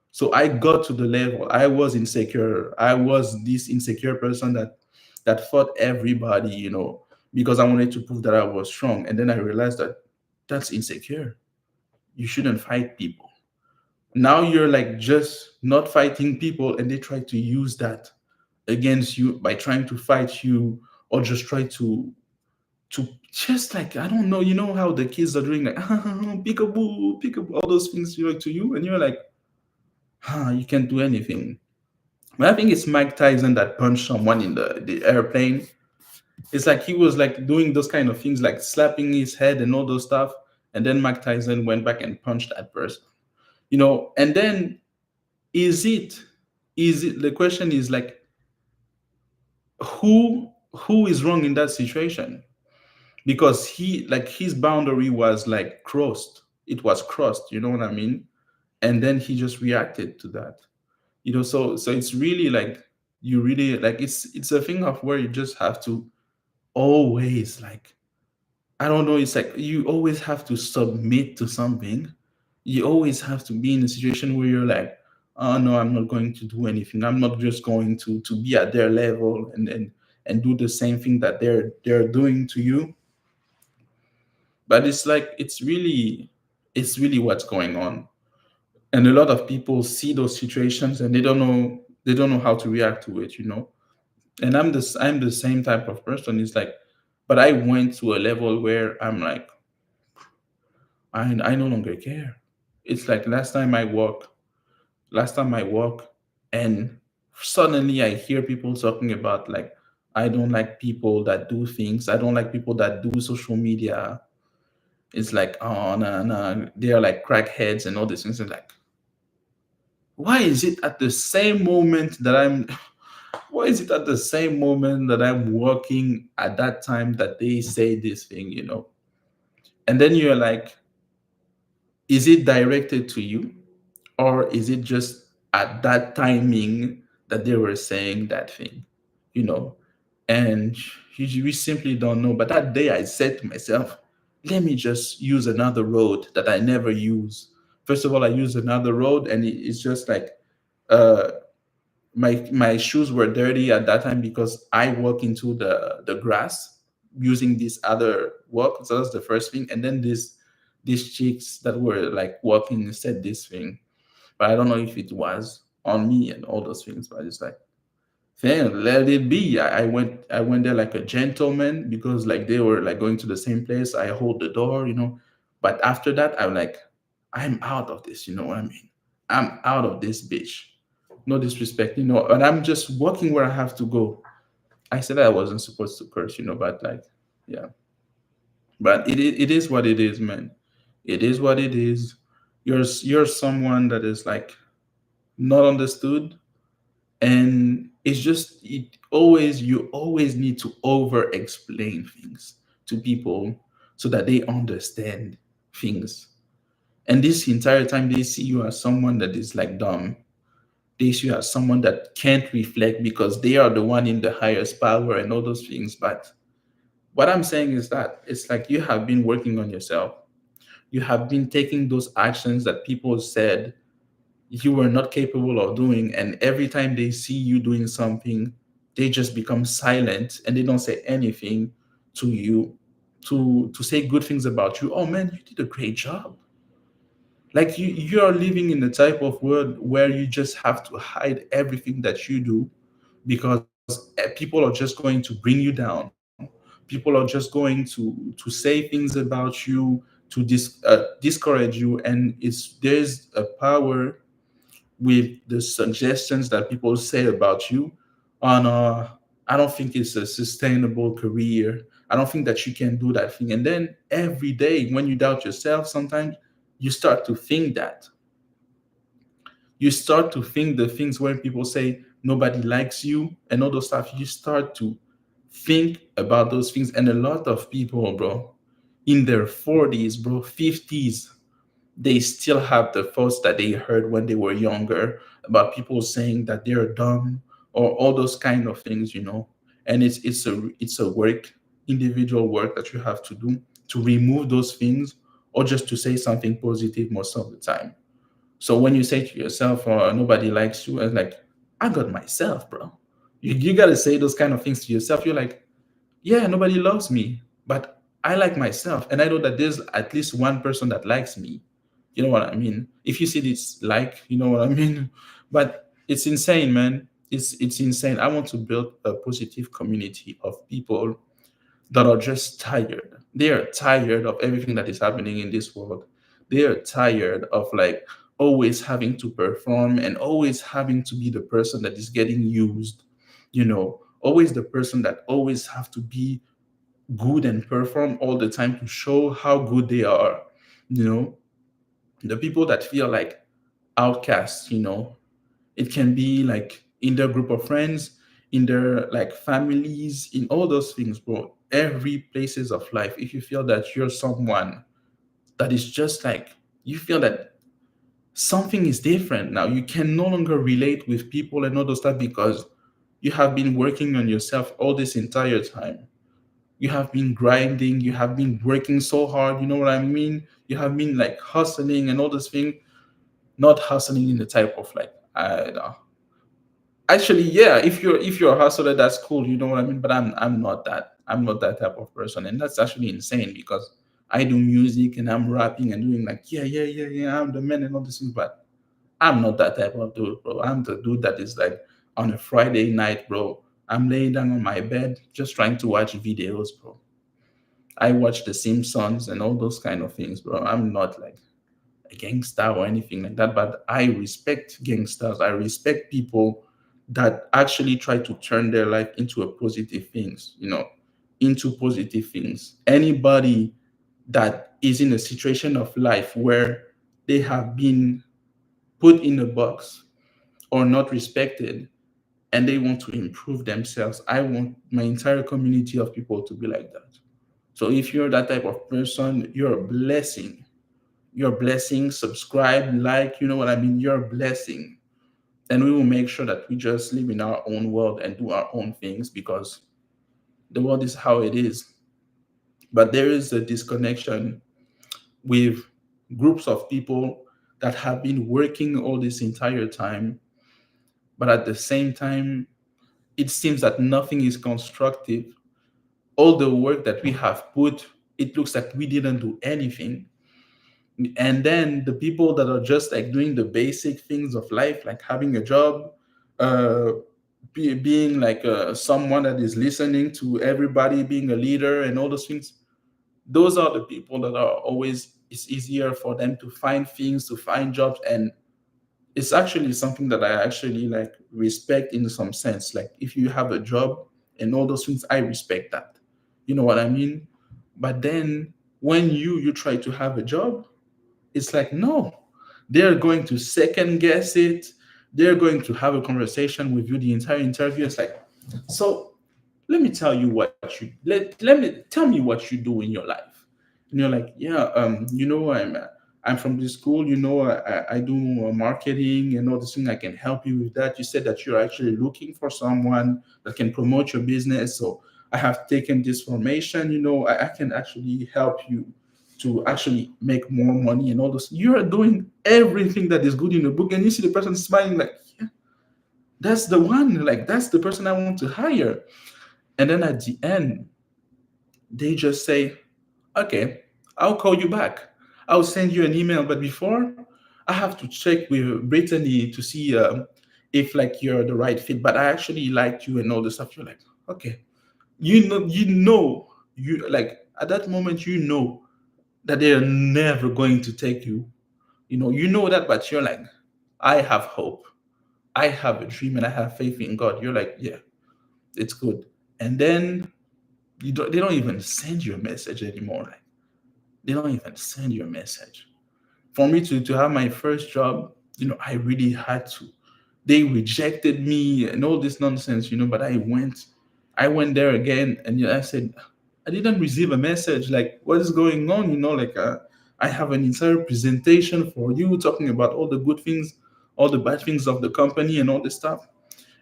So I got to the level. I was insecure. I was this insecure person that fought everybody, because I wanted to prove that I was strong. And then I realized that that's insecure. You shouldn't fight people. Now you're like just not fighting people, and they try to use that against you by trying to fight you, or just try to just like, I don't know, how the kids are doing, like peekaboo, peekaboo, all those things, to you, and you're like, you can't do anything. But I think it's Mike Tyson that punched someone in the airplane. It's like he was like doing those kind of things, like slapping his head and all those stuff, and then Mike Tyson went back and punched that person. And then is it Is it the question is like who is wrong in that situation? Because he like his boundary was like crossed. It was crossed, you know what I mean? And then he just reacted to that. So it's really like you really like it's a thing of where you just have to always like I don't know, it's like you always have to submit to something. You always have to be in a situation where you're like, oh no, I'm not going to do anything. I'm not just going to be at their level and do the same thing that they're doing to you. But it's like it's really what's going on. And a lot of people see those situations and they don't know how to react to it. And I'm the same type of person. It's like, but I went to a level where I'm like, I no longer care. It's like last time I walk, and suddenly I hear people talking about like, I don't like people that do things. I don't like people that do social media. It's like, oh no, no, they are like crackheads and all these things. And like, why is it at the same moment that I'm why is it at the same moment that I'm working at that time that they say this thing? And then you're like, is it directed to you? Or is it just at that timing that they were saying that thing? You know? And we simply don't know. But that day I said to myself, let me just use another road that I never use. First of all, I use another road, and it's just like uh my shoes were dirty at that time because I walk into the grass using this other walk. So that's the first thing. And then these chicks that were like walking said this thing. But I don't know if it was on me and all those things. But it's like, then let it be. I went there like a gentleman because like they were like going to the same place. I hold the door. But after that, I'm like, I'm out of this. You know what I mean? I'm out of this bitch. No disrespect. And I'm just walking where I have to go. I said I wasn't supposed to curse, but like, yeah. But it is what it is, man. It is what it is. You're someone that is like not understood, and it's just you always need to over explain things to people so that they understand things. And this entire time they see you as someone that is like dumb. They see you as someone that can't reflect because they are the one in the highest power and all those things. But what I'm saying is that it's like you have been working on yourself. You have been taking those actions that people said you were not capable of doing, and every time they see you doing something, they just become silent and they don't say anything to you to say good things about you. Oh man, you did a great job. Like you are living in the type of world where you just have to hide everything that you do because people are just going to bring you down. People are just going to say things about you to discourage you, and there's a power with the suggestions that people say about you on I don't think it's a sustainable career. I don't think that you can do that thing. And then every day when you doubt yourself, sometimes you start to think that. You start to think the things when people say nobody likes you and all those stuff, you start to think about those things. And a lot of people, bro, in their 40s, bro, 50s, they still have the thoughts that they heard when they were younger about people saying that they're dumb or all those kind of things. And it's a work, individual work that you have to do to remove those things or just to say something positive most of the time. So when you say to yourself, nobody likes you, and like, I got myself, bro. You got to say those kind of things to yourself. You're like, yeah, nobody loves me, but I like myself. And I know that there's at least one person that likes me. You know what I mean? If you see this like, you know what I mean? But it's insane, man. It's insane. I want to build a positive community of people that are just tired. They are tired of everything that is happening in this world. They are tired of like always having to perform and always having to be the person that is getting used. Always the person that always have to be good and perform all the time to show how good they are. You know, the people that feel like outcasts. It can be like in their group of friends, in their like families, in all those things, bro. Every places of life. If you feel that you're someone that is just like, you feel that something is different now, you can no longer relate with people and all those stuff because you have been working on yourself all this entire time. You have been grinding, you have been working so hard, you know what I mean? You have been like hustling and all this thing, not hustling in the type of like, I don't know. Actually, yeah, if you're a hustler, that's cool, you know what I mean? But I'm not that. I'm not that type of person. And that's actually insane because I do music and I'm rapping and doing like, yeah, yeah, yeah, yeah, I'm the man and all these things, but I'm not that type of dude, bro. I'm the dude that is like on a Friday night, bro. I'm laying down on my bed just trying to watch videos, bro. I watch The Simpsons and all those kind of things, bro. I'm not like a gangster or anything like that, but I respect gangsters. I respect people that actually try to turn their life into a positive things, into positive things. Anybody that is in a situation of life where they have been put in a box or not respected and they want to improve themselves, I want my entire community of people to be like that. So if you're that type of person, you're a blessing. You're a blessing. Subscribe, like, you know what I mean? You're a blessing. And we will make sure that we just live in our own world and do our own things because the world is how it is. But there is a disconnection with groups of people that have been working all this entire time, but at the same time, it seems that nothing is constructive. All the work that we have put, it looks like we didn't do anything. And then the people that are just like doing the basic things of life, like having a job, uh, being like someone that is listening to everybody, being a leader, and all those things, those are the people that are always, it's easier for them to find things, to find jobs. And it's actually something that I actually like respect in some sense. Like if you have a job and all those things, I respect that. You know what I mean? But then when you try to have a job, it's like, no, they're going to second guess it. They're going to have a conversation with you the entire interview. It's like, so let me tell you what you let me tell me what you do in your life. And you're like, yeah, I'm from this school, I do marketing and all this thing. I can help you with that. You said that you're actually looking for someone that can promote your business. So I have taken this formation, I can actually help you to actually make more money and all this. You're doing everything that is good in the book, and you see the person smiling like, yeah, that's the one, like that's the person I want to hire. And then at the end, they just say, okay, I'll call you back. I'll send you an email. But before, I have to check with Brittany to see if like you're the right fit. But I actually liked you and all this stuff. You're like, okay, you like at that moment, that they are never going to take you. You know that, but you're like, I have hope. I have a dream and I have faith in God. You're like, yeah, it's good. And then they don't even send you a message anymore. Like, they don't even send you a message. For me to have my first job, I really had to. They rejected me and all this nonsense, but I went there again, and I said, I didn't receive a message. Like, what is going on? Like, I have an entire presentation for you talking about all the good things, all the bad things of the company, and all this stuff.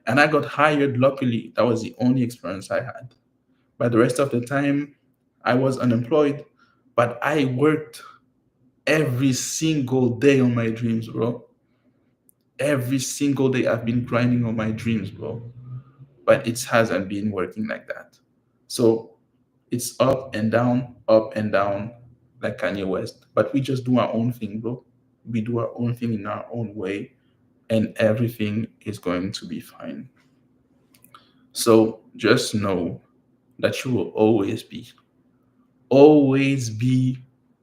And I got hired. Luckily, that was the only experience I had. But the rest of the time, I was unemployed. But I worked every single day on my dreams, bro. Every single day I've been grinding on my dreams, bro. But it hasn't been working like that. So it's up and down, like Kanye West. But we just do our own thing, bro. We do our own thing in our own way, and everything is going to be fine. So just know that you will always be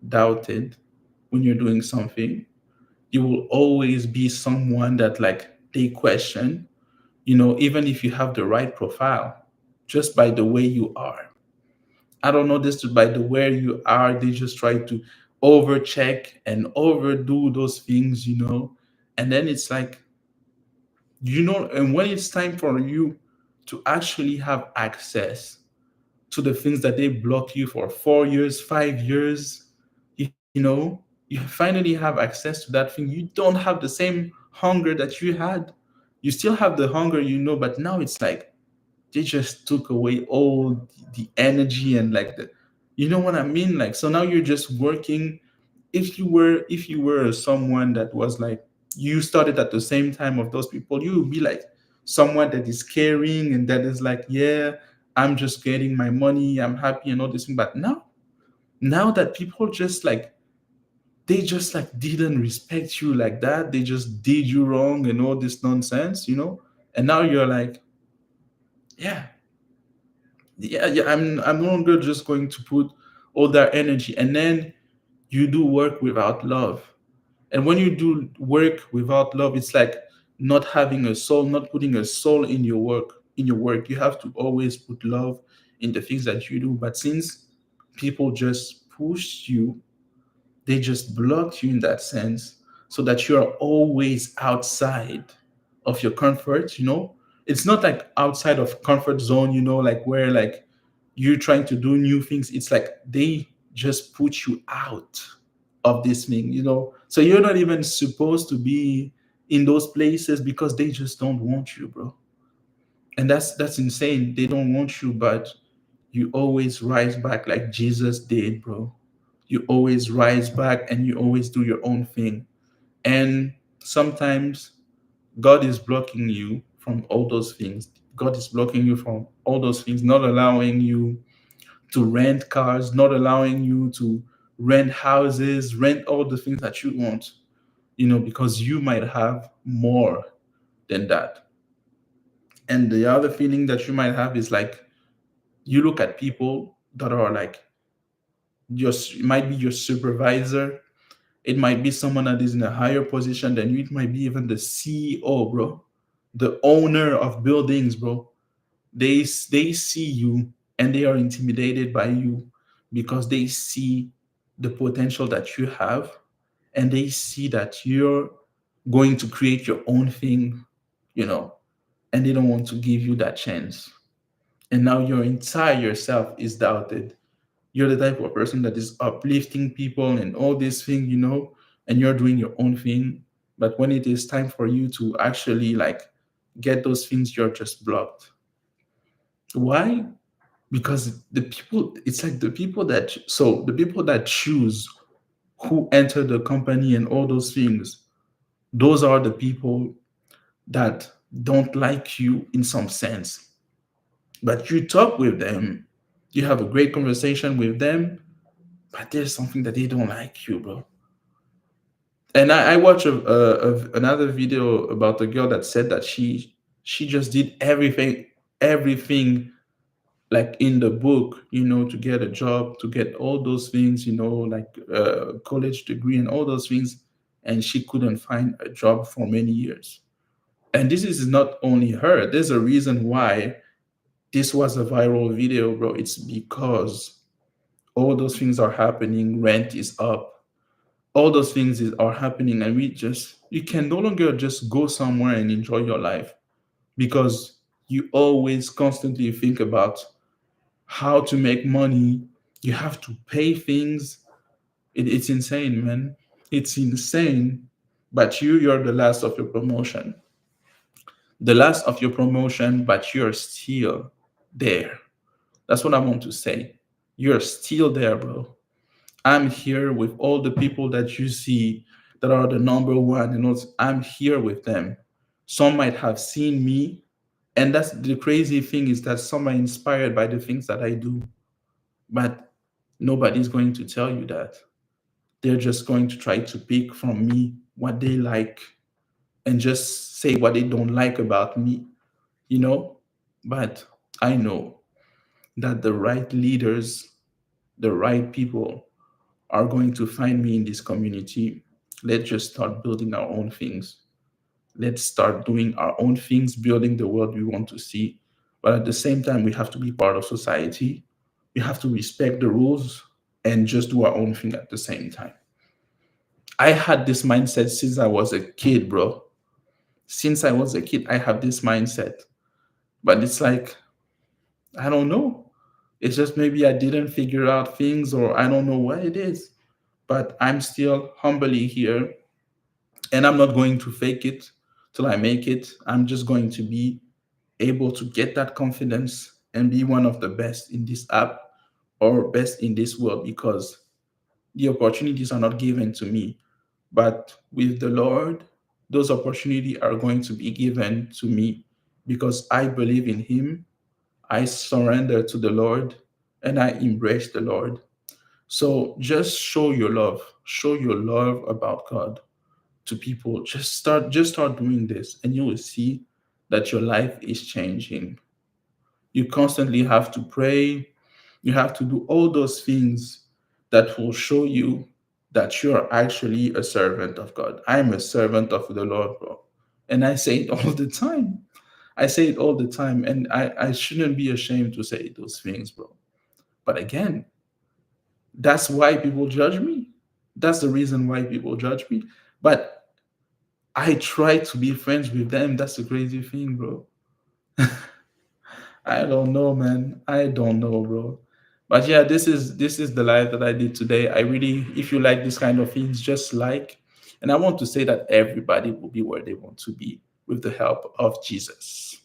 doubted when you're doing something. You will always be someone that like they question, even if you have the right profile, just by the way you are. I don't know this, by the way you are, they just try to overcheck and overdo those things. And then it's like, And when it's time for you to actually have access to the things that they block you for 4 years, 5 years, you finally have access to that thing. You don't have the same hunger that you had. You still have the hunger, but now it's like they just took away all the energy and like you know what I mean? Like, so now you're just working. If you were someone that was like, you started at the same time of those people, you would be like someone that is caring and that is like, yeah, I'm just getting my money, I'm happy and all this thing. But now that people just like, they just like didn't respect you like that, they just did you wrong and all this nonsense. And now you're like, yeah, yeah, I'm no longer just going to put all that energy. And then you do work without love. And when you do work without love, it's like not having a soul, not putting a soul in your work. You have to always put love in the things that you do. But since people just push you, they just block you in that sense, so that you are always outside of your comfort. It's not like outside of comfort zone, like where like you're trying to do new things. It's like they just put you out of this thing. So you're not even supposed to be in those places because they just don't want you, bro. And that's insane. They don't want you, but you always rise back like Jesus did, bro. You always rise back and you always do your own thing. And sometimes God is blocking you from all those things. God is blocking you from all those things, not allowing you to rent cars, not allowing you to rent houses, rent all the things that you want, because you might have more than that. And the other feeling that you might have is like, you look at people that are like, it might be your supervisor, it might be someone that is in a higher position than you, it might be even the CEO, bro, the owner of buildings, bro. They see you and they are intimidated by you because they see the potential that you have, and they see that you're going to create your own thing, you know, and they don't want to give you that chance. And now your entire yourself is doubted. You're the type of person that is uplifting people and all this thing, and you're doing your own thing. But when it is time for you to actually like get those things, you're just blocked. Why? Because it's like the people that choose who enter the company and all those things, those are the people that don't like you in some sense. But you talk with them, you have a great conversation with them, but there's something that they don't like you, bro. And I watched another video about a girl that said that she just did everything like in the book, to get a job, to get all those things, like college degree and all those things, and she couldn't find a job for many years. And this is not only her. There's a reason why this was a viral video, bro. It's because all those things are happening. Rent is up. All those things are happening, and you can no longer just go somewhere and enjoy your life because you always constantly think about how to make money. You have to pay things. It's insane, man. It's insane. But you're the last of your promotion. The last of your promotion, but you're still there. That's what I want to say. You're still there, bro. I'm here with all the people that you see that are the number one, I'm here with them. Some might have seen me, and that's the crazy thing, is that some are inspired by the things that I do. But nobody's going to tell you that. They're just going to try to pick from me what they like and just say what they don't like about me. But I know that the right leaders, the right people are going to find me in this community. Let's just start building our own things. Let's start doing our own things, building the world we want to see. But at the same time, we have to be part of society. We have to respect the rules and just do our own thing at the same time. I had this mindset since I was a kid, bro. Since I was a kid, I have this mindset. But it's like, I don't know. It's just maybe I didn't figure out things, or I don't know what it is. But I'm still humbly here, and I'm not going to fake it till I make it. I'm just going to be able to get that confidence and be one of the best in this app or best in this world, because the opportunities are not given to me. But with the Lord, those opportunities are going to be given to me because I believe in Him. I surrender to the Lord and I embrace the Lord. So just show your love about God to people. Just start doing this, and you will see that your life is changing. You constantly have to pray. You have to do all those things that will show you that you are actually a servant of God. I'm a servant of the Lord, bro. And I say it all the time. I say it all the time. And I shouldn't be ashamed to say those things, bro. But again, that's why people judge me. That's the reason why people judge me. But I try to be friends with them. That's the crazy thing, bro. I don't know, man. I don't know, bro. But yeah, this is the life that I did today. I really, if you like this kind of things, just like, and I want to say that everybody will be where they want to be with the help of Jesus.